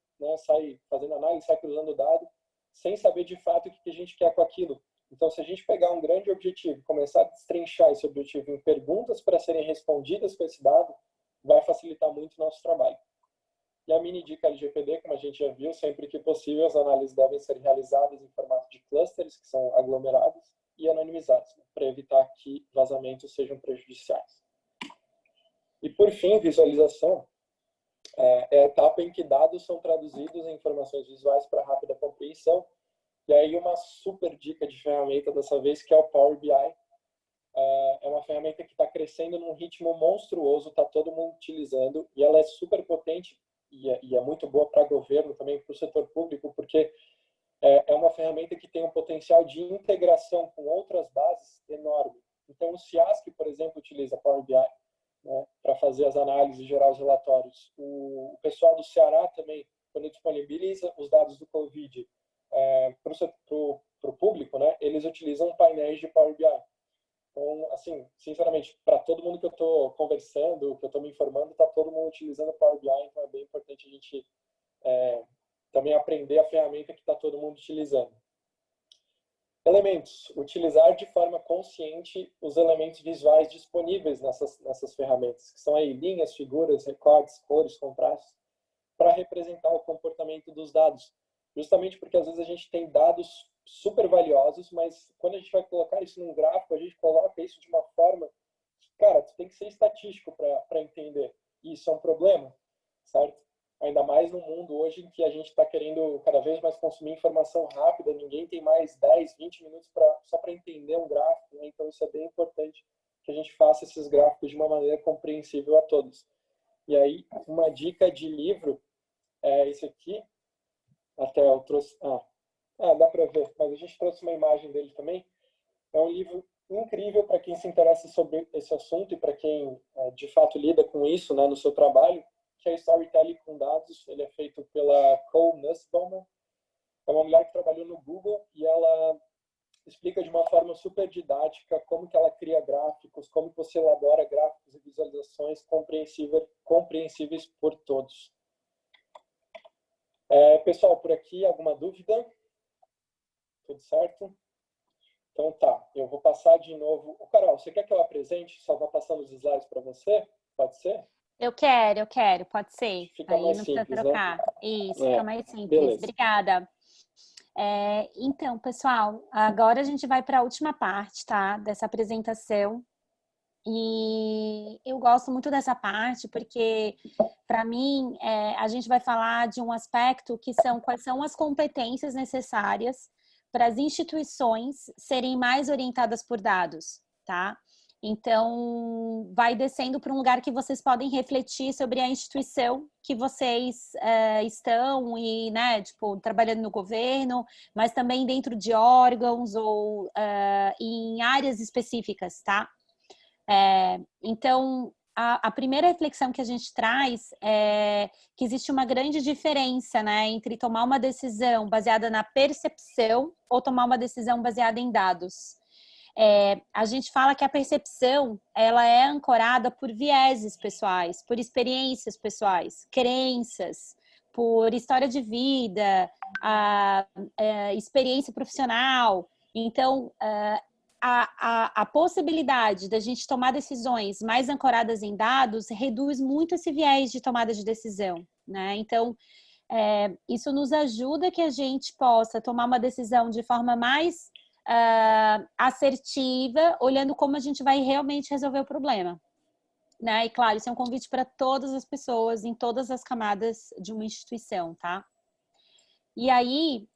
análise, sai cruzando o dado, sem saber de fato o que a gente quer com aquilo. Então, se a gente pegar um grande objetivo e começar a destrinchar esse objetivo em perguntas para serem respondidas com esse dado, vai facilitar muito o nosso trabalho. E a mini dica LGPD, como a gente já viu, sempre que possível, as análises devem ser realizadas em formato de clusters, que são aglomerados, e anonimizados, né, para evitar que vazamentos sejam prejudiciais. E, por fim, visualização é a etapa em que dados são traduzidos em informações visuais para rápida compreensão. E aí uma super dica de ferramenta dessa vez, que é o Power BI. É uma ferramenta que está crescendo num ritmo monstruoso, está todo mundo utilizando, e ela é super potente e é muito boa para governo, também para o setor público, porque é uma ferramenta que tem um potencial de integração com outras bases enorme. Então, o CIASC, por exemplo, utiliza Power BI, né, para fazer as análises e gerar os relatórios. O pessoal do Ceará também, quando disponibiliza os dados do Covid para o público, né, eles utilizam painéis de Power BI. Então, assim, sinceramente, para todo mundo que eu estou conversando, que eu estou me informando, está todo mundo utilizando Power BI, então é bem importante a gente também aprender a ferramenta que está todo mundo utilizando. Elementos. Utilizar de forma consciente os elementos visuais disponíveis nessas ferramentas, que são aí linhas, figuras, recortes, cores, contrastes, para representar o comportamento dos dados. Justamente porque às vezes a gente tem dados super valiosos, mas quando a gente vai colocar isso num gráfico, a gente coloca isso de uma forma que, cara, tu tem que ser estatístico para entender. E isso é um problema, certo? Ainda mais no mundo hoje em que a gente está querendo cada vez mais consumir informação rápida, ninguém tem mais 10, 20 minutos só para entender um gráfico, né? Então isso é bem importante que a gente faça esses gráficos de uma maneira compreensível a todos. E aí, uma dica de livro é esse aqui, até eu trouxe... dá para ver, mas a gente trouxe uma imagem dele também. É um livro incrível para quem se interessa sobre esse assunto e para quem de fato lida com isso, né, no seu trabalho, que é Storytelling com Dados. Ele é feito pela Cole Nussbaumer. É uma mulher que trabalhou no Google e ela explica de uma forma super didática como que ela cria gráficos, como que você elabora gráficos e visualizações compreensíveis por todos. Pessoal, por aqui, alguma dúvida? Tudo certo? Então tá, eu vou passar de novo. Carol, você quer que eu apresente? Só vou passando os slides para você? Pode ser? Eu quero, pode ser. Fica Aí mais não precisa simples, trocar. né? Isso, fica mais simples. Beleza. Obrigada. Então, pessoal, agora a gente vai para a última parte, tá? Dessa apresentação. E eu gosto muito dessa parte porque, para mim, a gente vai falar de um aspecto que são quais são as competências necessárias para as instituições serem mais orientadas por dados, tá? Então, vai descendo para um lugar que vocês podem refletir sobre a instituição que vocês estão e, né, tipo, trabalhando no governo, mas também dentro de órgãos ou em áreas específicas, tá? Então, a primeira reflexão que a gente traz é que existe uma grande diferença, né, entre tomar uma decisão baseada na percepção ou tomar uma decisão baseada em dados. A gente fala que a percepção, ela é ancorada por vieses pessoais, por experiências pessoais, crenças, por história de vida, experiência profissional. Então, a possibilidade da gente tomar decisões mais ancoradas em dados reduz muito esse viés de tomada de decisão, né? Então, isso nos ajuda que a gente possa tomar uma decisão de forma mais assertiva, olhando como a gente vai realmente resolver o problema, né? E claro, isso é um convite para todas as pessoas, em todas as camadas de uma instituição, tá? E aí,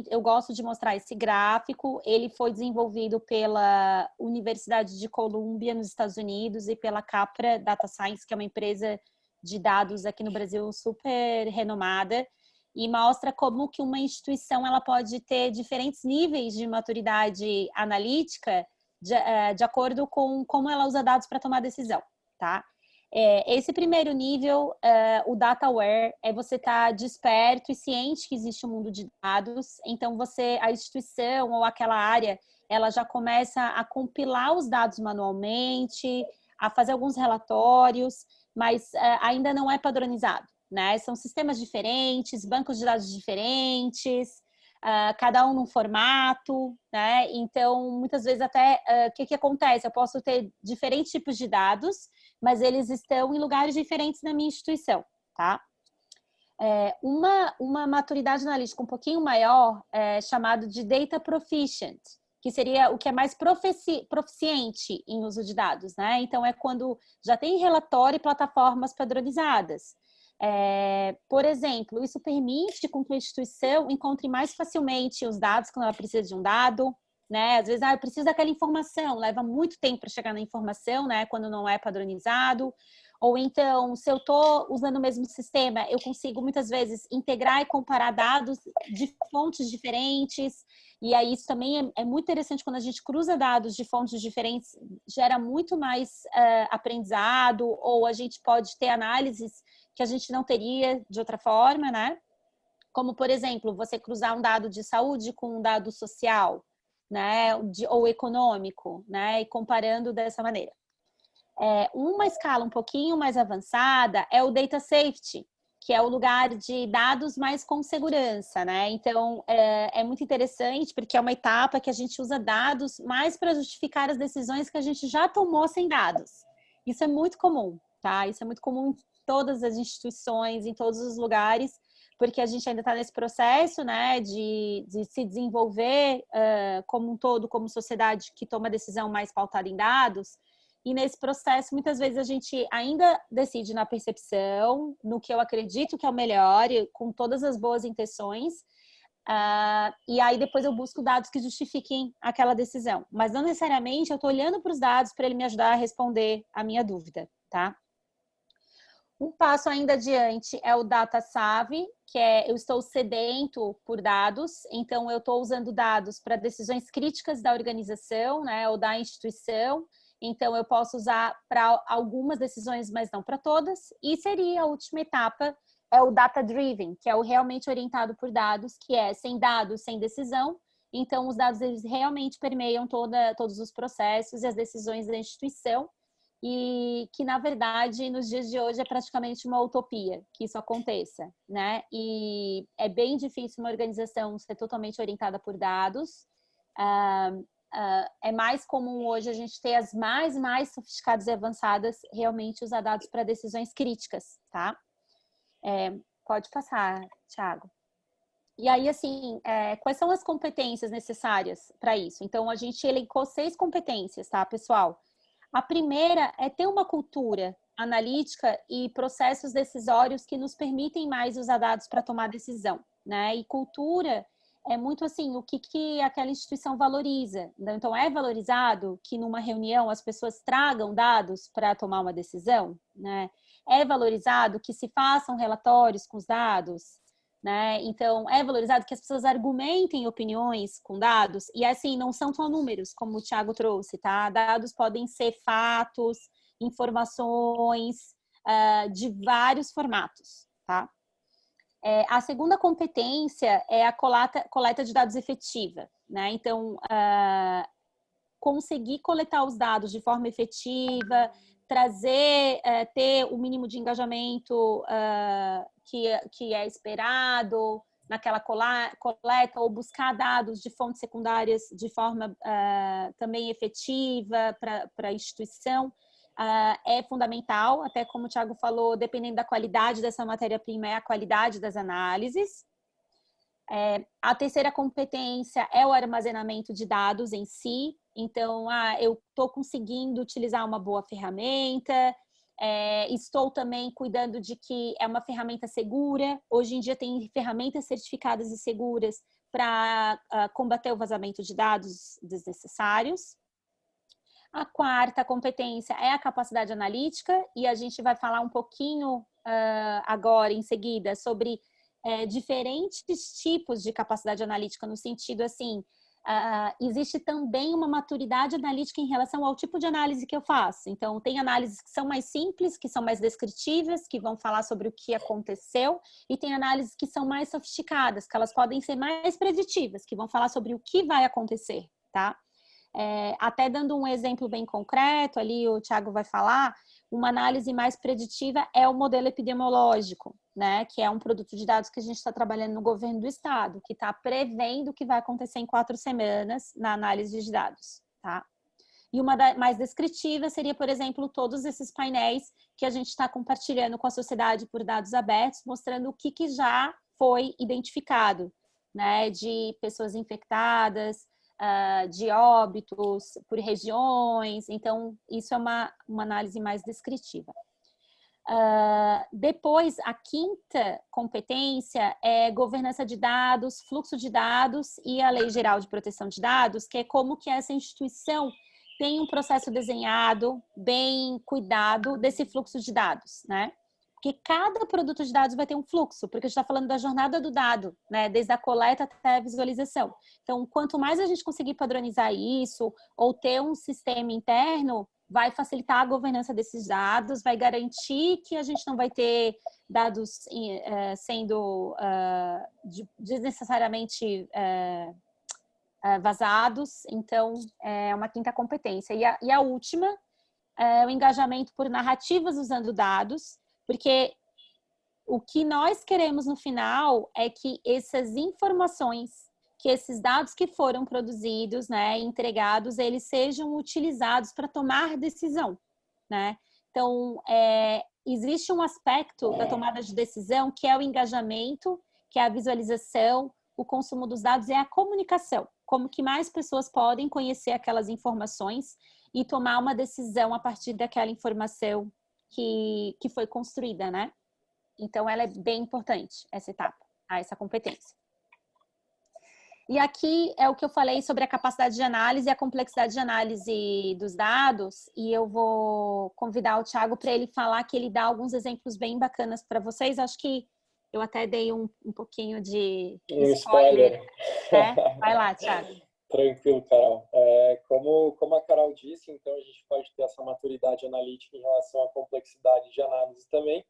eu gosto de mostrar esse gráfico. Ele foi desenvolvido pela Universidade de Columbia, nos Estados Unidos, e pela Capra Data Science, que é uma empresa de dados aqui no Brasil super renomada, e mostra como que uma instituição ela pode ter diferentes níveis de maturidade analítica de acordo com como ela usa dados para tomar decisão, tá? Esse primeiro nível, o data aware, é você estar desperto e ciente que existe um mundo de dados. Então, a instituição ou aquela área, ela já começa a compilar os dados manualmente, a fazer alguns relatórios, mas ainda não é padronizado, né? São sistemas diferentes, bancos de dados diferentes, cada um num formato, né? Então, muitas vezes até, o que acontece? Eu posso ter diferentes tipos de dados, mas eles estão em lugares diferentes na minha instituição, tá? Uma maturidade analítica um pouquinho maior é chamado de data proficient, que seria o que é mais proficiente em uso de dados, né? Então, é quando já tem relatório e plataformas padronizadas. Por exemplo, isso permite com que a instituição encontre mais facilmente os dados quando ela precisa de um dado, né? Às vezes, eu preciso daquela informação, leva muito tempo para chegar na informação, né? Quando não é padronizado. Ou então, se eu estou usando o mesmo sistema, eu consigo muitas vezes integrar e comparar dados de fontes diferentes. E aí isso também é muito interessante quando a gente cruza dados de fontes diferentes, gera muito mais aprendizado, ou a gente pode ter análises que a gente não teria de outra forma, né? Como, por exemplo, você cruzar um dado de saúde com um dado social, né? Ou econômico, né? E comparando dessa maneira. Uma escala um pouquinho mais avançada é o data safety, que é o lugar de dados mais com segurança, né? Então, é muito interessante porque é uma etapa que a gente usa dados mais para justificar as decisões que a gente já tomou sem dados. Isso é muito comum, tá? Isso é muito comum em todas as instituições, em todos os lugares, porque a gente ainda está nesse processo, né, de se desenvolver como um todo, como sociedade que toma decisão mais pautada em dados. E nesse processo, muitas vezes a gente ainda decide na percepção, no que eu acredito que é o melhor, com todas as boas intenções. E aí depois eu busco dados que justifiquem aquela decisão. Mas não necessariamente eu estou olhando para os dados para ele me ajudar a responder a minha dúvida, tá? Um passo ainda adiante é o data savvy, que eu estou sedento por dados, então eu estou usando dados para decisões críticas da organização, né, ou da instituição. Então, eu posso usar para algumas decisões, mas não para todas. E seria a última etapa, é o data-driven, que é o realmente orientado por dados, que é sem dados, sem decisão. Então, os dados eles realmente permeiam todos os processos e as decisões da instituição. E que, na verdade, nos dias de hoje é praticamente uma utopia que isso aconteça, né? E é bem difícil uma organização ser totalmente orientada por dados. É mais comum hoje a gente ter as mais sofisticadas e avançadas realmente usar dados para decisões críticas, tá? Pode passar, Thiago. E aí, assim, quais são as competências necessárias para isso? Então, a gente elencou 6 competências, tá, pessoal? A primeira é ter uma cultura analítica e processos decisórios que nos permitem mais usar dados para tomar decisão, né? E cultura é muito assim, o que aquela instituição valoriza. Então, é valorizado que numa reunião as pessoas tragam dados para tomar uma decisão, né? É valorizado que se façam relatórios com os dados, né? Então, é valorizado que as pessoas argumentem opiniões com dados, e assim, não são só números, como o Thiago trouxe, tá? Dados podem ser fatos, informações, de vários formatos, tá? A segunda competência é a coleta de dados efetiva, né? Então, conseguir coletar os dados de forma efetiva, ter o mínimo de engajamento que é esperado naquela coleta, ou buscar dados de fontes secundárias de forma também efetiva para a instituição. É fundamental, até como o Thiago falou, dependendo da qualidade dessa matéria-prima, é a qualidade das análises. A terceira competência é o armazenamento de dados em si. Então, eu estou conseguindo utilizar uma boa ferramenta, Estou também cuidando de que é uma ferramenta segura. Hoje em dia tem ferramentas certificadas e seguras para combater o vazamento de dados desnecessários. A quarta competência é a capacidade analítica, e a gente vai falar um pouquinho agora, em seguida, sobre diferentes tipos de capacidade analítica, no sentido assim, existe também uma maturidade analítica em relação ao tipo de análise que eu faço. Então, tem análises que são mais simples, que são mais descritivas, que vão falar sobre o que aconteceu, e tem análises que são mais sofisticadas, que elas podem ser mais preditivas, que vão falar sobre o que vai acontecer, tá? Até dando um exemplo bem concreto, ali o Thiago vai falar, uma análise mais preditiva é o modelo epidemiológico, né? Que é um produto de dados que a gente está trabalhando no governo do estado, que está prevendo o que vai acontecer em 4 semanas na análise de dados, tá? E uma mais descritiva seria, por exemplo, todos esses painéis que a gente está compartilhando com a sociedade por dados abertos, mostrando o que já foi identificado, né? De pessoas infectadas, de óbitos por regiões. Então, isso é uma análise mais descritiva. Depois, a quinta competência é governança de dados, fluxo de dados e a Lei Geral de Proteção de Dados, que é como que essa instituição tem um processo desenhado, bem cuidado desse fluxo de dados, né? Porque cada produto de dados vai ter um fluxo, porque a gente está falando da jornada do dado, né? Desde a coleta até a visualização. Então, quanto mais a gente conseguir padronizar isso, ou ter um sistema interno, vai facilitar a governança desses dados, vai garantir que a gente não vai ter dados sendo desnecessariamente vazados. Então, é uma quinta competência. E a última é o engajamento por narrativas usando dados, porque o que nós queremos no final é que essas informações, que esses dados que foram produzidos, né, entregados, eles sejam utilizados para tomar decisão, né? Então, existe um aspecto da tomada de decisão que é o engajamento, que é a visualização, o consumo dos dados e a comunicação. Como que mais pessoas podem conhecer aquelas informações e tomar uma decisão a partir daquela informação que foi construída, né? Então, ela é bem importante, essa etapa, essa competência. E aqui é o que eu falei sobre a capacidade de análise e a complexidade de análise dos dados, e eu vou convidar o Thiago para ele falar, que ele dá alguns exemplos bem bacanas para vocês. Acho que eu até dei um pouquinho de spoiler. Vai lá, Thiago. Tranquilo, Carol. Como a Carol disse, então a gente pode ter essa maturidade analítica em relação à complexidade de análise também.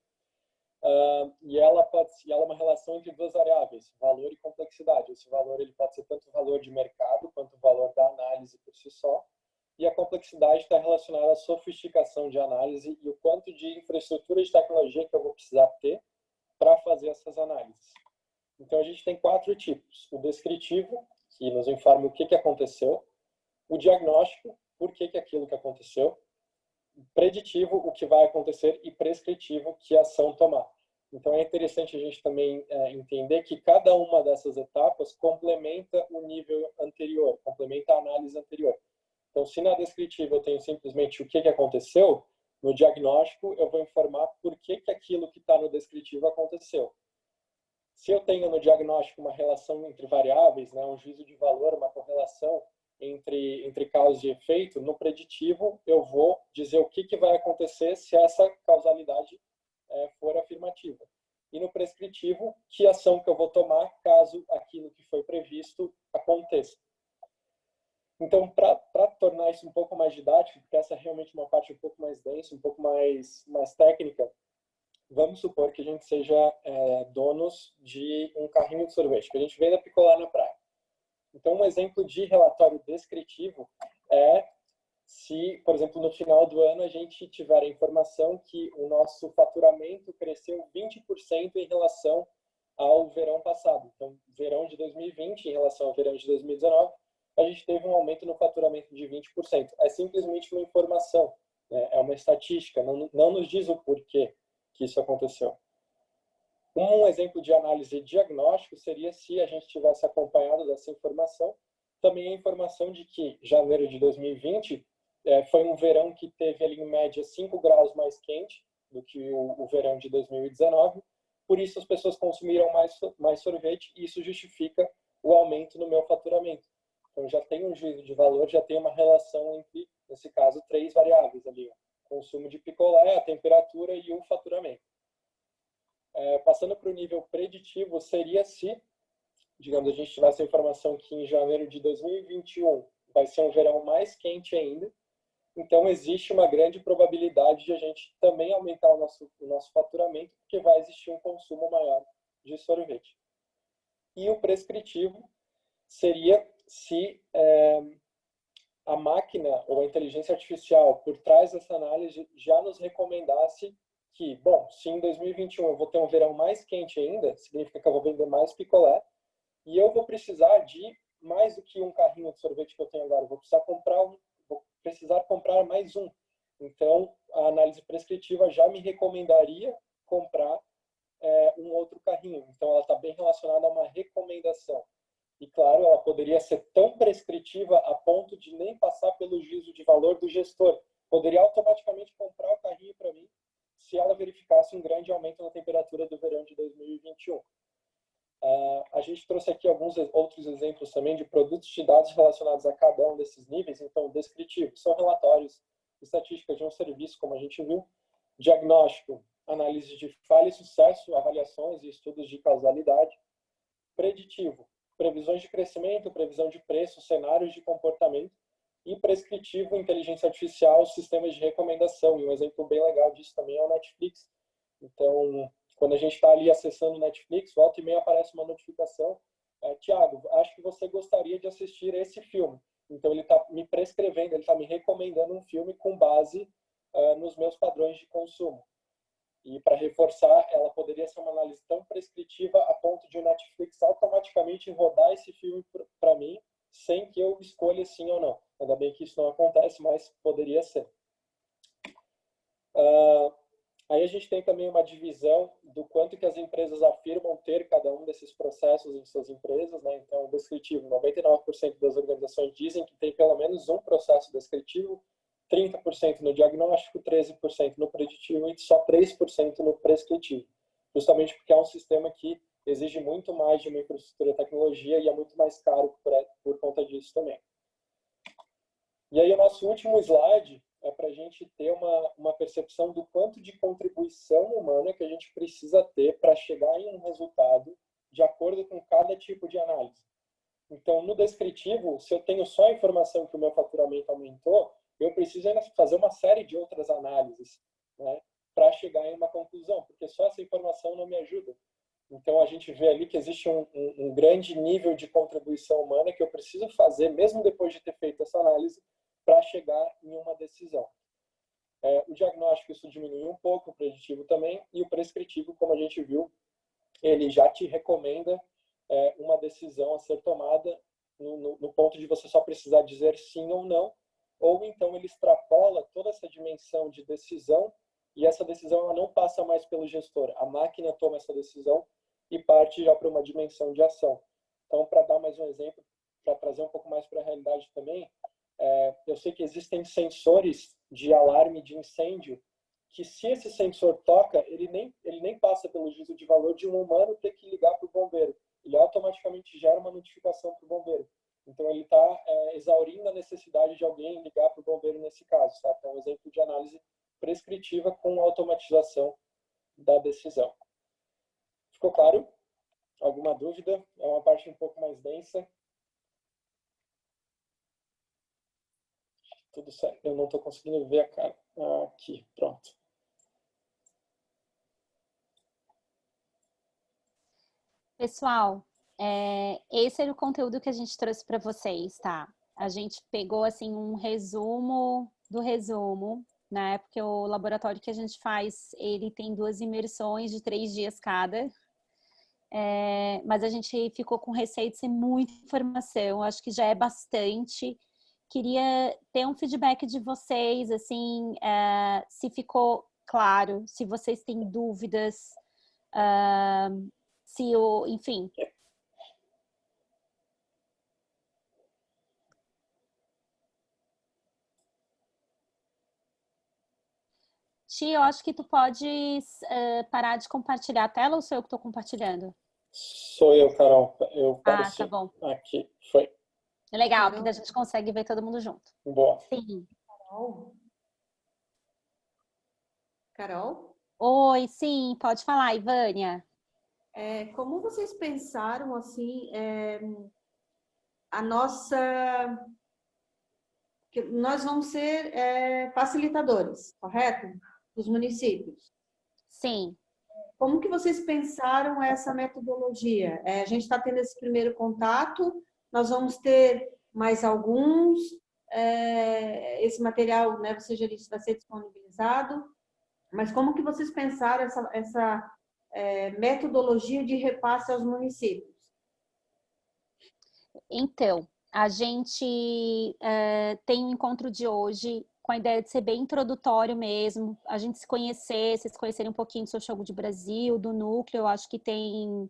E ela é uma relação entre duas variáveis, valor e complexidade. Esse valor ele pode ser tanto o valor de mercado quanto o valor da análise por si só. E a complexidade está relacionada à sofisticação de análise e o quanto de infraestrutura de tecnologia que eu vou precisar ter para fazer essas análises. Então, a gente tem 4 tipos. O descritivo, que nos informa o que aconteceu. O diagnóstico, por que aquilo que aconteceu. Preditivo, o que vai acontecer. E prescritivo, que ação tomar. Então, é interessante a gente também entender que cada uma dessas etapas complementa o nível anterior, complementa a análise anterior. Então, se na descritiva eu tenho simplesmente o que aconteceu, no diagnóstico eu vou informar por que aquilo que está no descritivo aconteceu. Se eu tenho no diagnóstico uma relação entre variáveis, né, um juízo de valor, uma correlação entre causa e efeito, no preditivo eu vou dizer o que vai acontecer se essa causalidade for afirmativa. E no prescritivo, que ação que eu vou tomar caso aquilo que foi previsto aconteça. Então, para tornar isso um pouco mais didático, porque essa é realmente uma parte um pouco mais densa, um pouco mais técnica, vamos supor que a gente seja donos de um carrinho de sorvete, que a gente venda picolé na praia. Então, um exemplo de relatório descritivo é se, por exemplo, no final do ano a gente tiver a informação que o nosso faturamento cresceu 20% em relação ao verão passado. Então, verão de 2020 em relação ao verão de 2019, a gente teve um aumento no faturamento de 20%. É simplesmente uma informação, né? É uma estatística, não nos diz o porquê que isso aconteceu. Um exemplo de análise diagnóstico seria se a gente tivesse acompanhado dessa informação, também a informação de que janeiro de 2020 foi um verão que teve ali em média 5 graus mais quente do que o verão de 2019. Por isso as pessoas consumiram mais sorvete e isso justifica o aumento no meu faturamento. Então já tem um juízo de valor, já tem uma relação entre, nesse caso, 3 variáveis ali: o consumo de picolé, a temperatura e o faturamento. Passando para o nível preditivo, seria se, digamos, a gente tivesse a informação que em janeiro de 2021 vai ser um verão mais quente ainda, então existe uma grande probabilidade de a gente também aumentar o nosso faturamento, porque vai existir um consumo maior de sorvete. E o prescritivo seria se a máquina ou a inteligência artificial por trás dessa análise já nos recomendasse que, bom, se em 2021 eu vou ter um verão mais quente ainda, significa que eu vou vender mais picolé e eu vou precisar de mais do que um carrinho de sorvete que eu tenho agora, vou precisar comprar mais um. Então, a análise prescritiva já me recomendaria comprar um outro carrinho. Então, ela está bem relacionada a uma recomendação. E, claro, ela poderia ser tão prescritiva a ponto de nem passar pelo juízo de valor do gestor. Poderia automaticamente comprar o carrinho para mim se ela verificasse um grande aumento na temperatura do verão de 2021. A gente trouxe aqui alguns outros exemplos também de produtos de dados relacionados a cada um desses níveis. Então, descritivo são relatórios, estatísticas de um serviço, como a gente viu. Diagnóstico, análise de falha e sucesso, avaliações e estudos de causalidade. Preditivo, previsões de crescimento, previsão de preço, cenários de comportamento. E prescritivo, inteligência artificial, sistemas de recomendação. E um exemplo bem legal disso também é o Netflix. Então, quando a gente está ali acessando o Netflix, volta e meia aparece uma notificação: Tiago, acho que você gostaria de assistir esse filme. Então, ele está me prescrevendo, ele está me recomendando um filme com base nos meus padrões de consumo. E, para reforçar, ela poderia ser uma análise tão prescritiva a ponto de o Netflix automaticamente rodar esse filme para mim, sem que eu escolha sim ou não. Ainda bem que isso não acontece, mas poderia ser. Aí a gente tem também uma divisão do quanto que as empresas afirmam ter cada um desses processos em suas empresas, né? Então, o descritivo, 99% das organizações dizem que tem pelo menos um processo descritivo, 30% no diagnóstico, 13% no preditivo e só 3% no prescritivo. Justamente porque é um sistema que exige muito mais de uma infraestrutura de tecnologia e é muito mais caro por conta disso também. E aí o nosso último slide é para a gente ter uma percepção do quanto de contribuição humana que a gente precisa ter para chegar em um resultado de acordo com cada tipo de análise. Então, no descritivo, se eu tenho só a informação que o meu faturamento aumentou, eu preciso ainda fazer uma série de outras análises, né, para chegar em uma conclusão, porque só essa informação não me ajuda. Então, a gente vê ali que existe um grande nível de contribuição humana que eu preciso fazer, mesmo depois de ter feito essa análise, para chegar em uma decisão. O diagnóstico, isso diminui um pouco, o preditivo também, e o prescritivo, como a gente viu, ele já te recomenda uma decisão a ser tomada no ponto de você só precisar dizer sim ou não, ou então ele extrapola toda essa dimensão de decisão e essa decisão ela não passa mais pelo gestor. A máquina toma essa decisão e parte já para uma dimensão de ação. Então, para dar mais um exemplo, para trazer um pouco mais para a realidade também, eu sei que existem sensores de alarme de incêndio que, se esse sensor toca, ele nem passa pelo juízo de valor de um humano ter que ligar para o bombeiro. Ele automaticamente gera uma notificação para o bombeiro. Então, ele está exaurindo a necessidade de alguém ligar para o bombeiro nesse caso. Tá? Então, é um exemplo de análise prescritiva com automatização da decisão. Ficou claro? Alguma dúvida? É uma parte um pouco mais densa. Tudo certo. Eu não estou conseguindo ver a cara. Aqui, pronto. Pessoal, esse era o conteúdo que a gente trouxe para vocês, tá? A gente pegou, assim, um resumo do resumo, né? Porque o laboratório que a gente faz, ele tem 2 imersões de 3 dias cada. Mas a gente ficou com receio de ser muita informação. Acho que já é bastante. Queria ter um feedback de vocês, assim, se ficou claro, se vocês têm dúvidas, enfim. Ti, eu acho que tu pode parar de compartilhar a tela ou sou eu que estou compartilhando? Sou eu, Carol. Eu paro Ah, tá sim. bom. Aqui, foi. É legal, porque Carol. daí a gente consegue ver todo mundo junto. Boa. Sim. Carol? Carol? Oi, sim, pode falar, Ivânia. Como vocês pensaram, assim, a nossa... que nós vamos ser facilitadores, correto? Dos municípios. Sim. Como que vocês pensaram essa metodologia? A gente está tendo esse primeiro contato, nós vamos ter mais alguns, esse material, né, você já disse, vai ser disponibilizado, mas como que vocês pensaram essa metodologia de repasse aos municípios? Então, a gente tem um encontro de hoje com a ideia de ser bem introdutório mesmo, a gente se conhecer, vocês conhecerem um pouquinho do Social Good Brasil, do núcleo, eu acho que tem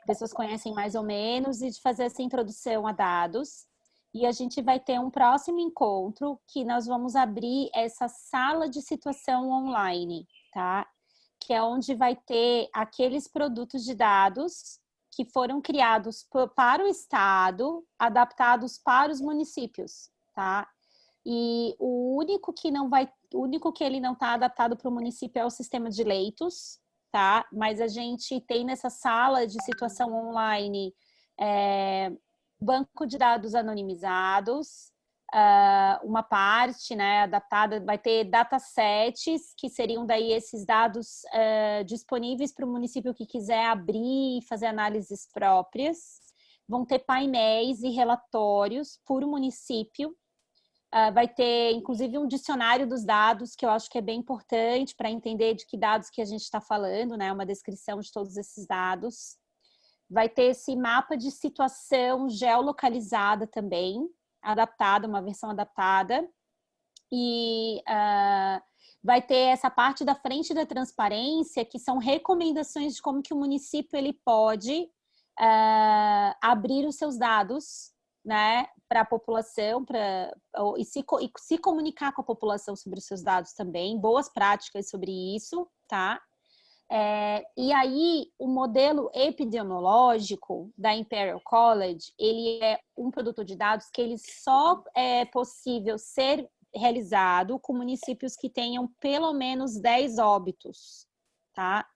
pessoas que conhecem mais ou menos, e de fazer essa introdução a dados. E a gente vai ter um próximo encontro que nós vamos abrir essa sala de situação online, tá? Que é onde vai ter aqueles produtos de dados que foram criados para o Estado, adaptados para os municípios, tá? E o único que ele não está adaptado para o município é o sistema de leitos, tá? Mas a gente tem nessa sala de situação online banco de dados anonimizados, uma parte, né, adaptada, vai ter datasets, que seriam daí esses dados disponíveis para o município que quiser abrir e fazer análises próprias. Vão ter painéis e relatórios por município. Vai ter, inclusive, um dicionário dos dados, que eu acho que é bem importante para entender de que dados que a gente está falando, né? Uma descrição de todos esses dados. Vai ter esse mapa de situação geolocalizada também, adaptada, uma versão adaptada. E vai ter essa parte da frente da transparência, que são recomendações de como que o município ele pode abrir os seus dados, né, para a população, e se comunicar com a população sobre os seus dados também, boas práticas sobre isso, tá? E aí, o modelo epidemiológico da Imperial College, ele é um produto de dados que ele só é possível ser realizado com municípios que tenham pelo menos 10 óbitos, tá?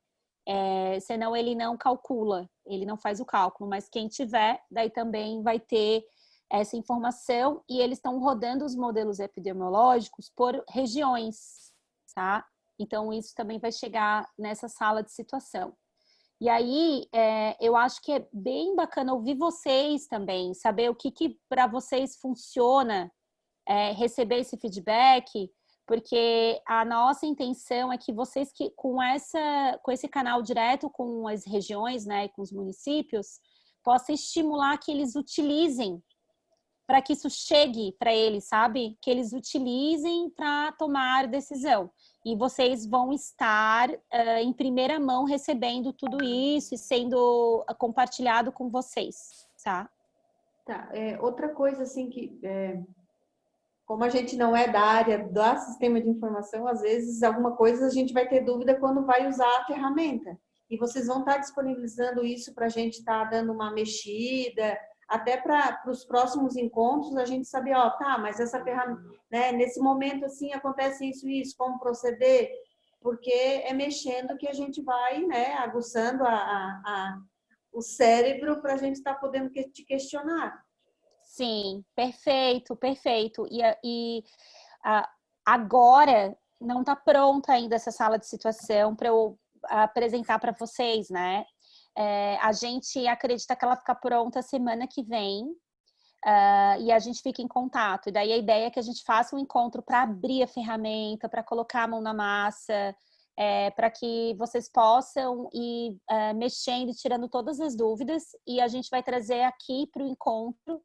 Senão ele não calcula, ele não faz o cálculo, mas quem tiver, daí também vai ter essa informação, e eles estão rodando os modelos epidemiológicos por regiões, tá? Então, isso também vai chegar nessa sala de situação. E aí, eu acho que é bem bacana ouvir vocês também, saber o que para vocês funciona, receber esse feedback, porque a nossa intenção é que vocês, com esse canal direto com as regiões, né, com os municípios, possam estimular que eles utilizem, para que isso chegue para eles, sabe? Que eles utilizem para tomar decisão. E vocês vão estar em primeira mão recebendo tudo isso e sendo compartilhado com vocês, tá? Tá, outra coisa assim que, como a gente não é da área do sistema de informação, às vezes alguma coisa a gente vai ter dúvida quando vai usar a ferramenta. E vocês vão estar disponibilizando isso para a gente estar dando uma mexida, até para os próximos encontros a gente saber, ó, tá, mas essa ferramenta, né, nesse momento assim acontece isso e isso, como proceder? Porque é mexendo que a gente vai, né, aguçando o cérebro para a gente estar podendo te questionar. Sim, perfeito, perfeito. E agora não está pronta ainda essa sala de situação para eu apresentar para vocês, né? A gente acredita que ela fica pronta semana que vem, e a gente fica em contato. E daí a ideia é que a gente faça um encontro para abrir a ferramenta, para colocar a mão na massa, para que vocês possam ir mexendo e tirando todas as dúvidas, e a gente vai trazer aqui para o encontro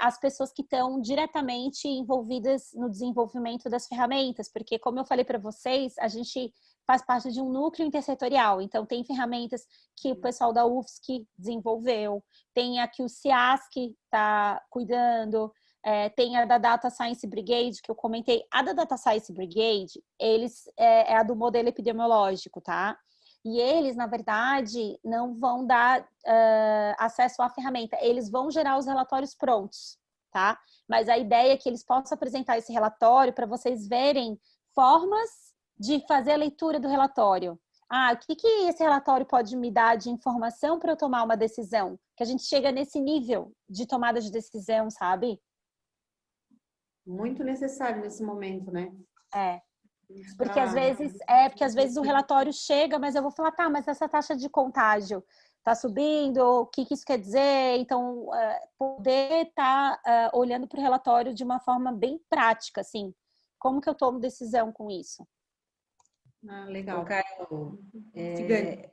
as pessoas que estão diretamente envolvidas no desenvolvimento das ferramentas, porque, como eu falei para vocês, a gente faz parte de um núcleo intersetorial, então tem ferramentas que o pessoal da UFSC desenvolveu, tem a que o CIASC está cuidando, tem a da Data Science Brigade, que eu comentei. A da Data Science Brigade, eles é a do modelo epidemiológico, tá? E eles, na verdade, não vão dar acesso à ferramenta. Eles vão gerar os relatórios prontos, tá? Mas a ideia é que eles possam apresentar esse relatório para vocês verem formas de fazer a leitura do relatório. O que esse relatório pode me dar de informação para eu tomar uma decisão? Que a gente chega nesse nível de tomada de decisão, sabe? Muito necessário nesse momento, né? Porque às vezes o relatório chega, mas eu vou falar, tá, mas essa taxa de contágio tá subindo, o que isso quer dizer? Então, poder estar olhando para o relatório de uma forma bem prática, assim, como que eu tomo decisão com isso? Legal. Carol, Tigane.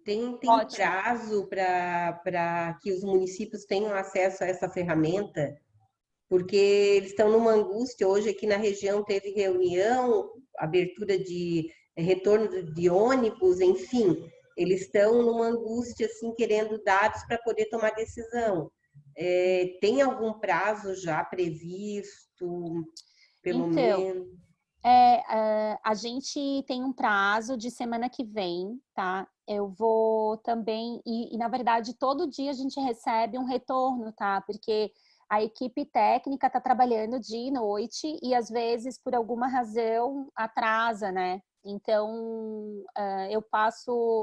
tem Ótimo. prazo para que os municípios tenham acesso a essa ferramenta? Porque eles estão numa angústia. Hoje aqui na região teve reunião, abertura de retorno de ônibus, enfim, eles estão numa angústia, assim, querendo dados para poder tomar decisão. Tem algum prazo já previsto, pelo menos? A gente tem um prazo de semana que vem, tá? Eu vou também, na verdade, todo dia a gente recebe um retorno, tá? Porque a equipe técnica está trabalhando dia e noite e, às vezes, por alguma razão, atrasa, né? Então,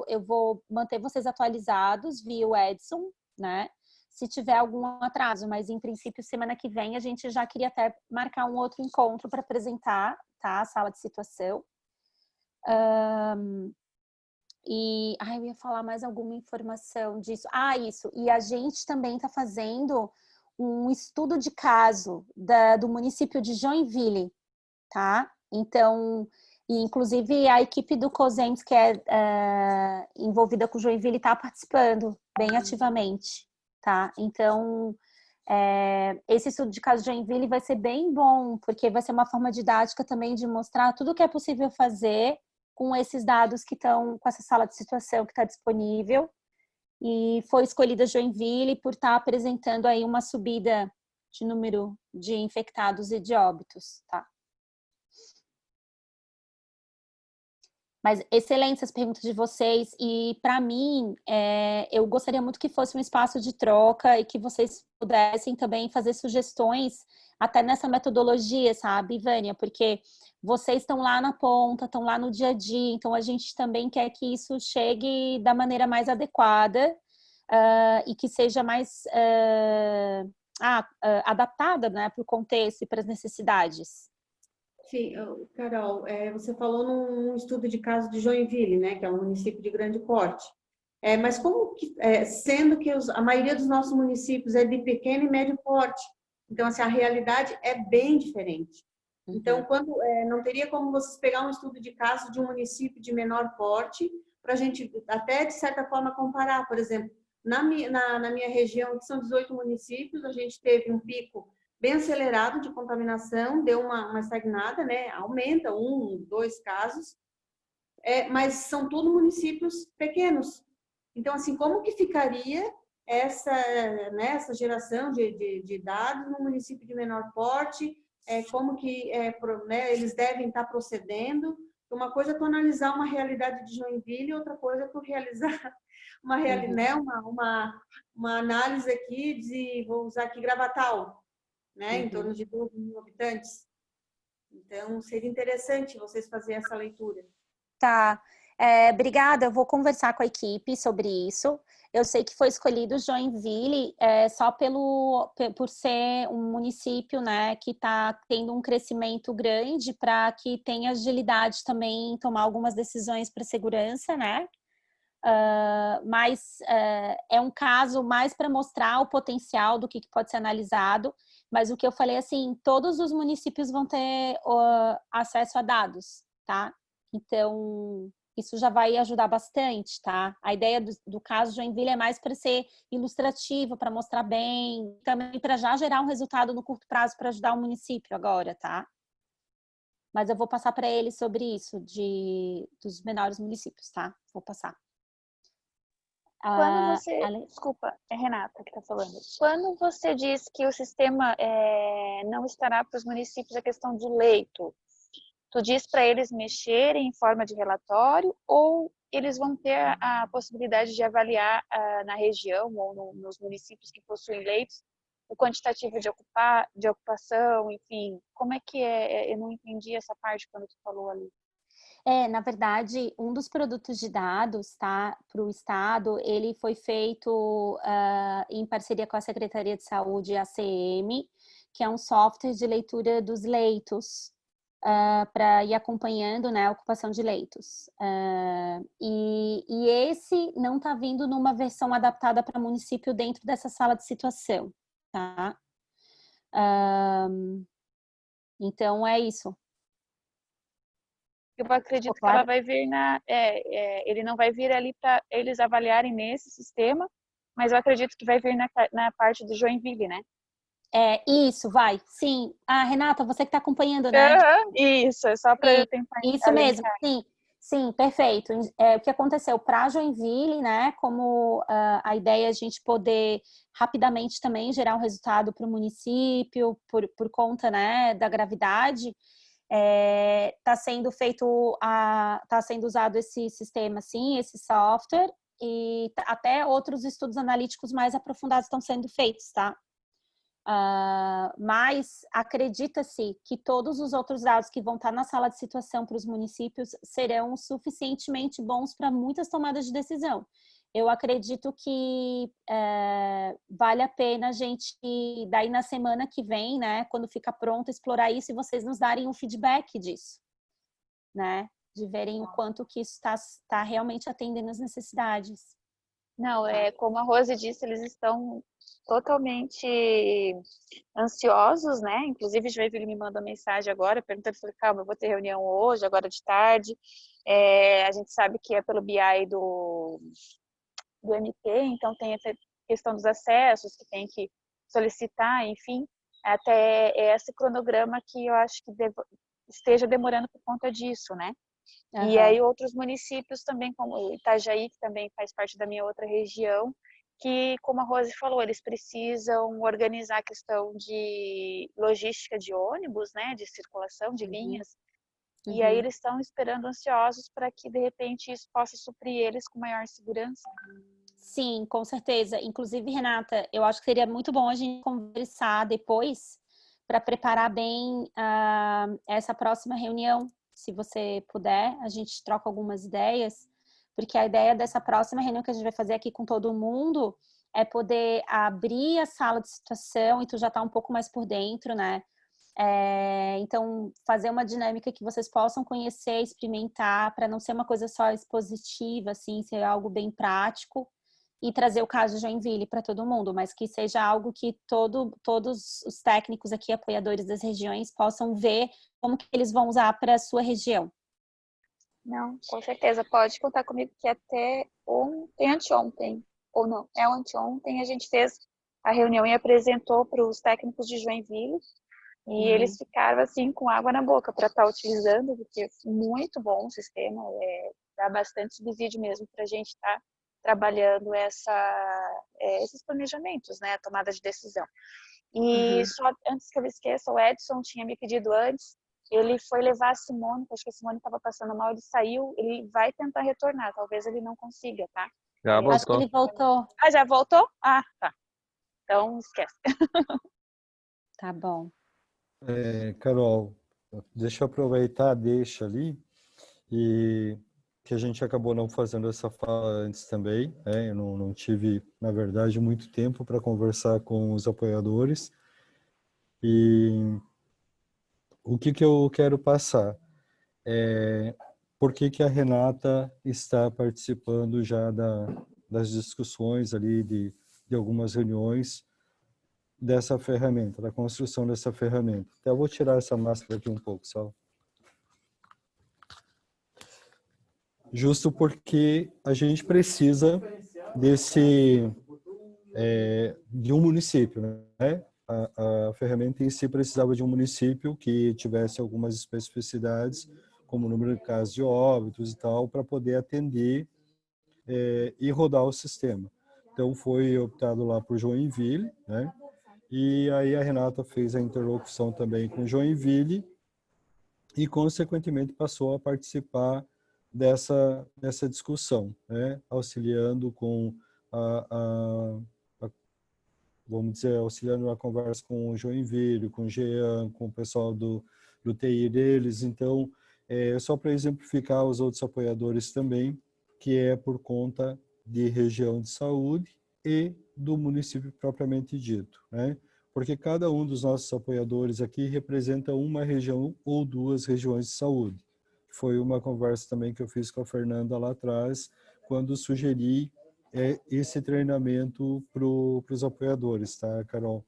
eu vou manter vocês atualizados via o Edson, né? Se tiver algum atraso, mas, em princípio, semana que vem a gente já queria até marcar um outro encontro para apresentar, tá? A sala de situação. Eu ia falar mais alguma informação disso. Isso. E a gente também está fazendo um estudo de caso do município de Joinville, tá? Então, inclusive a equipe do COSENS, que é envolvida com Joinville, está participando bem ativamente, tá? Então, esse estudo de caso de Joinville vai ser bem bom, porque vai ser uma forma didática também de mostrar tudo o que é possível fazer com esses dados que estão, com essa sala de situação que está disponível. E foi escolhida Joinville por estar apresentando aí uma subida de número de infectados e de óbitos, tá? Mas excelentes as perguntas de vocês e, para mim, eu gostaria muito que fosse um espaço de troca e que vocês pudessem também fazer sugestões até nessa metodologia, sabe, Vânia? Porque vocês estão lá na ponta, estão lá no dia a dia, então a gente também quer que isso chegue da maneira mais adequada e que seja mais adaptada, né, para o contexto e para as necessidades. Sim, Carol, você falou num estudo de caso de Joinville, né, que é um município de grande porte. Mas como que, sendo que a maioria dos nossos municípios é de pequeno e médio porte, então assim, a realidade é bem diferente. Então, não teria como vocês pegar um estudo de caso de um município de menor porte para a gente até de certa forma comparar, por exemplo, na minha região, que são 18 municípios, a gente teve um pico bem acelerado de contaminação, deu uma estagnada, né? Aumenta 1, 2 casos, mas são todos municípios pequenos. Então, assim, como que ficaria essa geração de dados no município de menor porte? Como que eles devem estar procedendo? Uma coisa é tu analisar uma realidade de Joinville, outra coisa é tu realizar uma análise aqui vou usar aqui Gravatal, né? Em torno de 12 mil habitantes. Então, seria interessante vocês fazerem essa leitura. Tá. Obrigada, eu vou conversar com a equipe sobre isso. Eu sei que foi escolhido Joinville só por ser um município, né, que está tendo um crescimento grande para que tenha agilidade também em tomar algumas decisões para segurança, né? Mas é um caso mais para mostrar o potencial do que pode ser analisado. Mas o que eu falei, assim, todos os municípios vão ter acesso a dados, tá? Então, isso já vai ajudar bastante, tá? A ideia do caso Joinville é mais para ser ilustrativo, para mostrar bem, também para já gerar um resultado no curto prazo para ajudar o município agora, tá? Mas eu vou passar para eles sobre isso, dos menores municípios, tá? Vou passar. Ah, Desculpa, é Renata que está falando. Quando você diz que o sistema não estará para os municípios a questão de leito, tu diz para eles mexerem em forma de relatório ou eles vão ter a possibilidade de avaliar na região ou nos municípios que possuem leitos o quantitativo de ocupação, enfim, como é que é? Eu não entendi essa parte quando tu falou ali. Na verdade, um dos produtos de dados, tá, para o Estado, ele foi feito em parceria com a Secretaria de Saúde e a ACM, que é um software de leitura dos leitos, para ir acompanhando, né, a ocupação de leitos. E esse não está vindo numa versão adaptada para município dentro dessa sala de situação, tá? Então, é isso. Eu acredito que ela vai vir ele não vai vir ali para eles avaliarem nesse sistema, mas eu acredito que vai vir na parte do Joinville, né? Isso, vai. Sim. Renata, você que está acompanhando, né? Isso, é só para eu tentar. Isso mesmo, sim, perfeito. O que aconteceu para Joinville, né? Como a ideia é a gente poder rapidamente também gerar um resultado para o município, por conta, né, da gravidade. Está sendo está sendo usado esse sistema, sim, esse software, e até outros estudos analíticos mais aprofundados estão sendo feitos, tá? Mas acredita-se que todos os outros dados que vão estar na sala de situação para os municípios serão suficientemente bons para muitas tomadas de decisão. Eu acredito que vale a pena a gente, daí na semana que vem, né, quando fica pronto, explorar isso e vocês nos darem um feedback disso, né, de verem o quanto que isso está realmente atendendo as necessidades. Não, como a Rose disse, eles estão totalmente ansiosos, né? Inclusive, o Joinville me mandou mensagem agora, perguntando, falei, calma, eu vou ter reunião hoje, agora de tarde. A gente sabe que é pelo BI do MP, então tem a questão dos acessos, que tem que solicitar, enfim, até esse cronograma que eu acho que esteja demorando por conta disso, né? Uhum. E aí outros municípios também, como Itajaí, que também faz parte da minha outra região, que, como a Rose falou, eles precisam organizar a questão de logística de ônibus, né, de circulação de linhas, e aí eles estão esperando ansiosos para que, de repente, isso possa suprir eles com maior segurança. Sim, com certeza. Inclusive, Renata, eu acho que seria muito bom a gente conversar depois para preparar bem essa próxima reunião. Se você puder, a gente troca algumas ideias, porque a ideia dessa próxima reunião que a gente vai fazer aqui com todo mundo é poder abrir a sala de situação e tu já tá um pouco mais por dentro, né? Então, fazer uma dinâmica que vocês possam conhecer, experimentar, para não ser uma coisa só expositiva, assim, ser algo bem prático e trazer o caso de Joinville para todo mundo, mas que seja algo que todos os técnicos aqui, apoiadores das regiões, possam ver como que eles vão usar para a sua região. Não, com certeza, pode contar comigo que até anteontem, ou não, anteontem a gente fez a reunião e apresentou para os técnicos de Joinville e eles ficaram assim com água na boca para estar utilizando, porque é muito bom o sistema, dá bastante subsídio mesmo para a gente estar trabalhando esses planejamentos, né, a tomada de decisão. E só antes que eu esqueça, o Edson tinha me pedido antes, ele foi levar a Simone, acho que a Simone estava passando mal, ele saiu, ele vai tentar retornar, talvez ele não consiga, tá? Já voltou. Acho que ele voltou. Ah, já voltou? Ah, tá. Então, esquece. Tá bom. Carol, deixa eu aproveitar, deixa ali, e que a gente acabou não fazendo essa fala antes também, eu não tive, na verdade, muito tempo para conversar com os apoiadores, e o que eu quero passar? Por que a Renata está participando já das discussões ali, de algumas reuniões dessa ferramenta, da construção dessa ferramenta. Até eu vou tirar essa máscara aqui um pouco, só. Justo porque a gente precisa de um município, né? A ferramenta em si precisava de um município que tivesse algumas especificidades, como o número de casos de óbitos e tal, para poder atender e rodar o sistema. Então, foi optado lá por Joinville, né? E aí a Renata fez a interlocução também com Joinville e, consequentemente, passou a participar dessa discussão, né? Auxiliando com vamos dizer, auxiliando na conversa com o Joinville, com o Jean, com o pessoal do TI deles. Então, só para exemplificar os outros apoiadores também, que é por conta de região de saúde e do município propriamente dito, né? Porque cada um dos nossos apoiadores aqui representa uma região ou duas regiões de saúde. Foi uma conversa também que eu fiz com a Fernanda lá atrás, quando sugeri esse treinamento para os apoiadores, tá, Carol?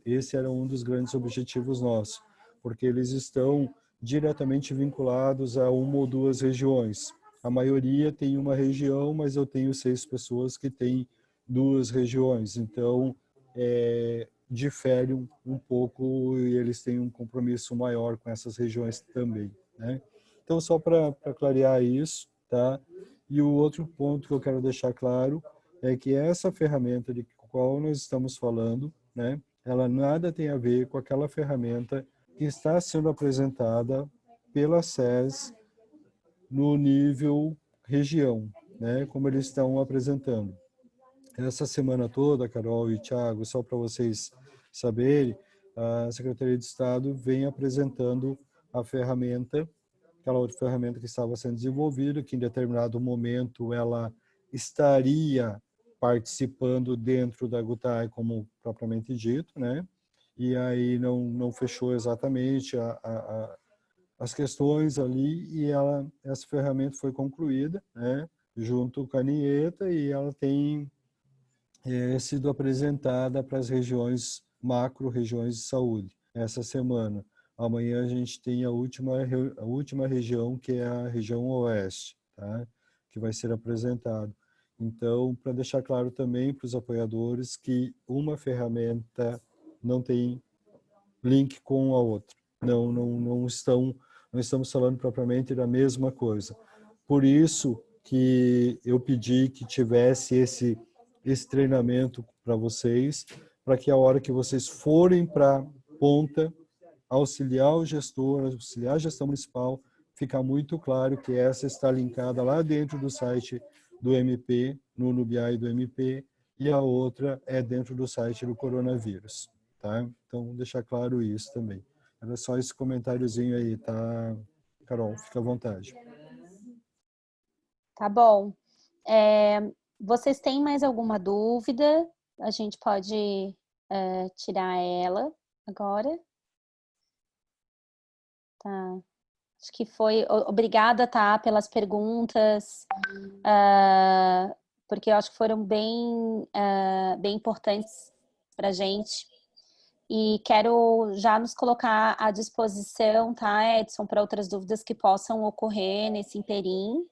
Esse era um dos grandes objetivos nossos, porque eles estão diretamente vinculados a uma ou duas regiões. A maioria tem uma região, mas eu tenho 6 pessoas que têm 2 regiões, então difere um pouco e eles têm um compromisso maior com essas regiões também, né? Então, só para clarear isso, tá? E o outro ponto que eu quero deixar claro é que essa ferramenta de qual nós estamos falando, né, ela nada tem a ver com aquela ferramenta que está sendo apresentada pela SES no nível região, né, como eles estão apresentando. Essa semana toda, Carol e Thiago, só para vocês saberem, a Secretaria de Estado vem apresentando a ferramenta, aquela outra ferramenta que estava sendo desenvolvida, que em determinado momento ela estaria participando dentro da GUTAI, como propriamente dito, né? E aí não fechou exatamente as questões ali, e essa ferramenta foi concluída, né? Junto com a Nieta, e ela tem sido apresentada para as regiões, macro-regiões de saúde, essa semana. Amanhã a gente tem a última região, que é a região oeste, tá? Que vai ser apresentado. Então, para deixar claro também para os apoiadores que uma ferramenta não tem link com a outra. Não estamos falando propriamente da mesma coisa. Por isso que eu pedi que tivesse esse treinamento para vocês, para que a hora que vocês forem para a ponta, auxiliar o gestor, auxiliar a gestão municipal, ficar muito claro que essa está linkada lá dentro do site do MP, no BI do MP, e a outra é dentro do site do coronavírus, tá? Então, deixar claro isso também. Era só esse comentáriozinho aí, tá, Carol? Fica à vontade. Tá bom. Vocês têm mais alguma dúvida? A gente pode tirar ela agora. Tá. Acho que foi. Obrigada, tá, pelas perguntas, porque eu acho que foram bem importantes para a gente. E quero já nos colocar à disposição, tá, Edson, para outras dúvidas que possam ocorrer nesse interim.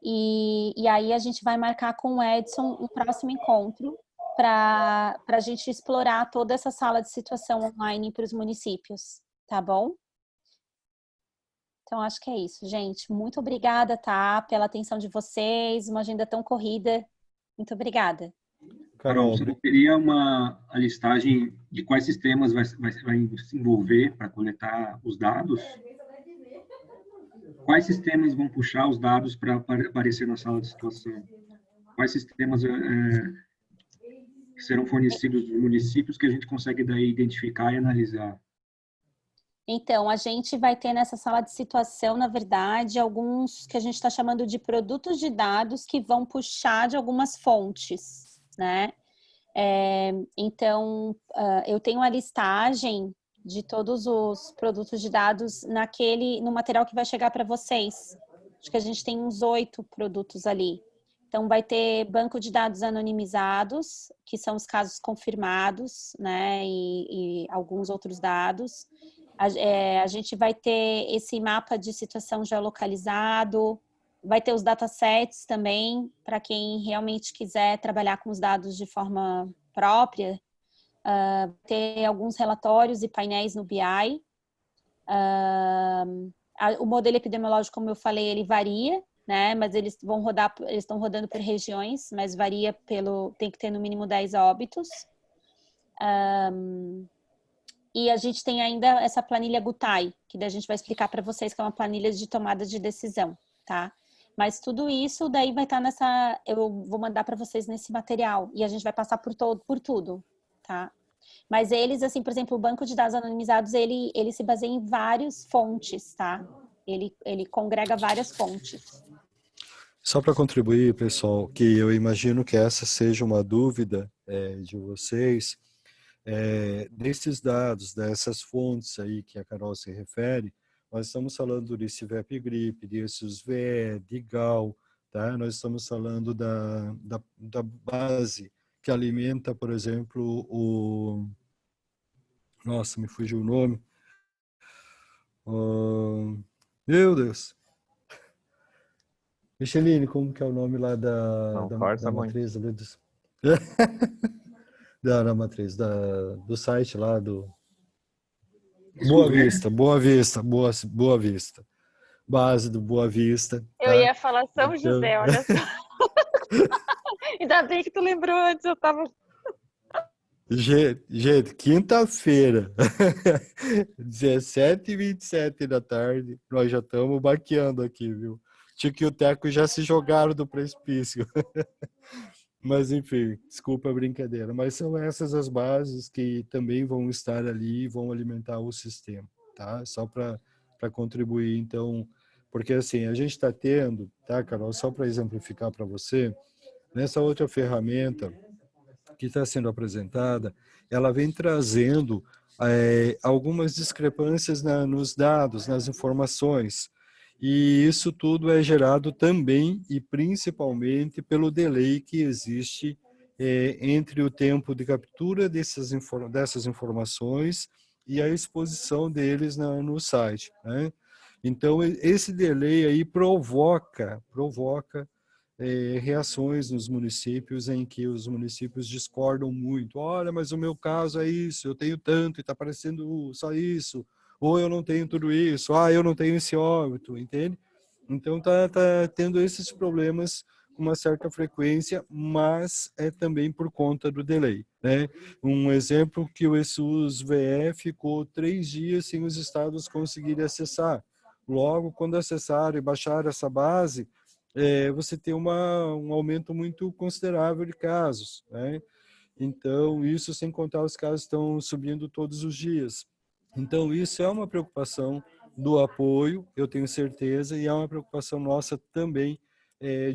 E aí a gente vai marcar com o Edson um próximo encontro para a gente explorar toda essa sala de situação online para os municípios, tá bom? Então, acho que é isso, gente. Muito obrigada, tá, pela atenção de vocês, uma agenda tão corrida. Muito obrigada. Carol, você teria a listagem de quais sistemas vai se envolver para coletar os dados? Quais sistemas vão puxar os dados para aparecer na sala de situação? Quais sistemas serão fornecidos dos municípios que a gente consegue daí identificar e analisar? Então, a gente vai ter nessa sala de situação, na verdade, alguns que a gente está chamando de produtos de dados que vão puxar de algumas fontes, né? Então, eu tenho a listagem de todos os produtos de dados no material que vai chegar para vocês. Acho que a gente tem uns 8 produtos ali. Então, vai ter banco de dados anonimizados, que são os casos confirmados, né? E alguns outros dados. A gente vai ter esse mapa de situação geolocalizado, vai ter os datasets também, para quem realmente quiser trabalhar com os dados de forma própria, ter alguns relatórios e painéis no BI. O modelo epidemiológico, como eu falei, ele varia, né? Mas eles vão rodar, eles estão rodando por regiões, mas varia tem que ter no mínimo 10 óbitos. E a gente tem ainda essa planilha GUTAI, que daí a gente vai explicar para vocês que é uma planilha de tomada de decisão, tá? Mas tudo isso daí vai estar eu vou mandar para vocês nesse material e a gente vai passar por tudo, tá? Mas eles, assim, por exemplo, o banco de dados anonimizados, ele se baseia em várias fontes, tá? Ele congrega várias fontes. Só para contribuir, pessoal, que eu imagino que essa seja uma dúvida de vocês, desses dados, dessas fontes aí que a Carol se refere, nós estamos falando de CIVEP-GRIP, de SUS-VE, de GAL, tá? Nós estamos falando da base que alimenta, por exemplo, Nossa, me fugiu o nome. Meu Deus! Micheline, como que é o nome lá da matriz? Ali da matriz, do site lá do... Boa Vista. Base do Boa Vista. Eu ia falar São Então... José, olha só. Ainda bem que tu lembrou antes, eu tava... Gente, quinta-feira, 17h27 da tarde, nós já estamos baqueando aqui, viu? Tico e o Teco já se jogaram do precipício. Mas, enfim, desculpa a brincadeira. Mas são essas as bases que também vão estar ali e vão alimentar o sistema, tá? Só para contribuir, então, porque assim, a gente está tendo, tá, Carol? Só para exemplificar para você, nessa outra ferramenta que está sendo apresentada, ela vem trazendo algumas discrepâncias nos dados, nas informações, e isso tudo é gerado também e principalmente pelo delay que existe entre o tempo de captura dessas informações e a exposição deles no site, né? Então, esse delay aí provoca reações nos municípios em que os municípios discordam muito. Olha, mas o meu caso é isso, eu tenho tanto e está aparecendo só isso. Ou eu não tenho tudo isso, eu não tenho esse óbito, entende? Então tá tendo esses problemas com uma certa frequência, mas é também por conta do delay, né? Um exemplo que o SUS-VE ficou 3 dias sem os estados conseguirem acessar. Logo, quando acessaram e baixaram essa base, você tem um aumento muito considerável de casos, né? Então, isso sem contar os casos estão subindo todos os dias. Então, isso é uma preocupação do apoio, eu tenho certeza, e é uma preocupação nossa também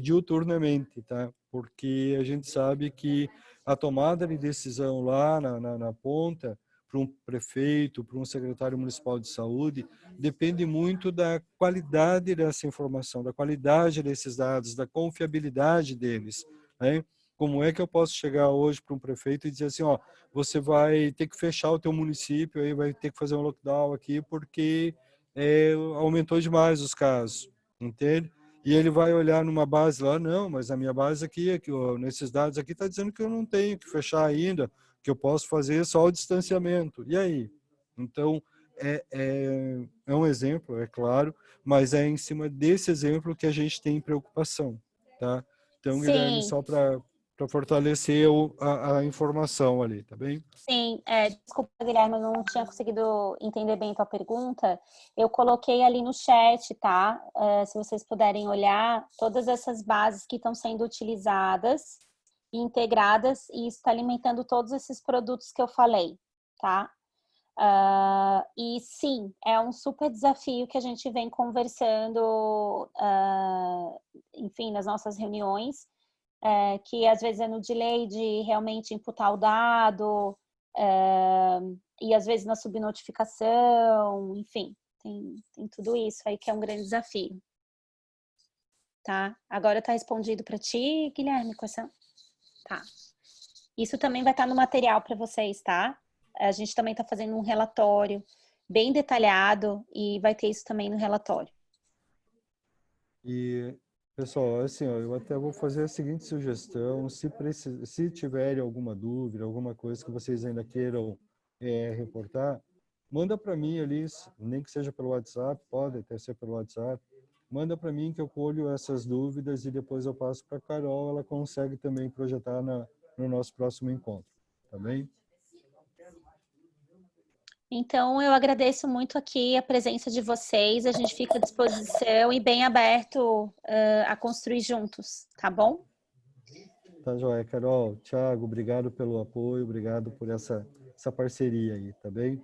diuturnamente, tá? Porque a gente sabe que a tomada de decisão lá na ponta, para um prefeito, para um secretário municipal de saúde, depende muito da qualidade dessa informação, da qualidade desses dados, da confiabilidade deles, né? Como é que eu posso chegar hoje para um prefeito e dizer assim, ó, você vai ter que fechar o teu município, aí vai ter que fazer um lockdown aqui porque aumentou demais os casos, entende? E ele vai olhar numa base lá, não, mas a minha base aqui nesses dados aqui está dizendo que eu não tenho que fechar ainda, que eu posso fazer só o distanciamento. E aí? Então, é um exemplo, é claro, mas é em cima desse exemplo que a gente tem preocupação, tá? Então, Guilherme, Sim. só para fortalecer a informação ali, tá bem? Sim, desculpa, Guilherme, eu não tinha conseguido entender bem tua pergunta. Eu coloquei ali no chat, tá? Se vocês puderem olhar, todas essas bases que estão sendo utilizadas e integradas, e isso está alimentando todos esses produtos que eu falei, tá? E sim, é um super desafio que a gente vem conversando, enfim, nas nossas reuniões, que às vezes é no delay de realmente imputar o dado, e às vezes na subnotificação, enfim, tem tudo isso aí que é um grande desafio. Tá? Agora tá respondido para ti, Guilherme, com essa... Tá. Isso também vai estar no material para vocês, tá? A gente também está fazendo um relatório bem detalhado e vai ter isso também no relatório. E, pessoal, assim, ó, eu até vou fazer a seguinte sugestão, se tiverem alguma dúvida, alguma coisa que vocês ainda queiram reportar, manda para mim ali, nem que seja pelo WhatsApp, pode até ser pelo WhatsApp, manda para mim que eu colho essas dúvidas e depois eu passo para a Carol, ela consegue também projetar no nosso próximo encontro, tá bem? Então, eu agradeço muito aqui a presença de vocês, a gente fica à disposição e bem aberto a construir juntos, tá bom? Tá joia, Carol. Thiago, obrigado pelo apoio, obrigado por essa parceria aí, tá bem?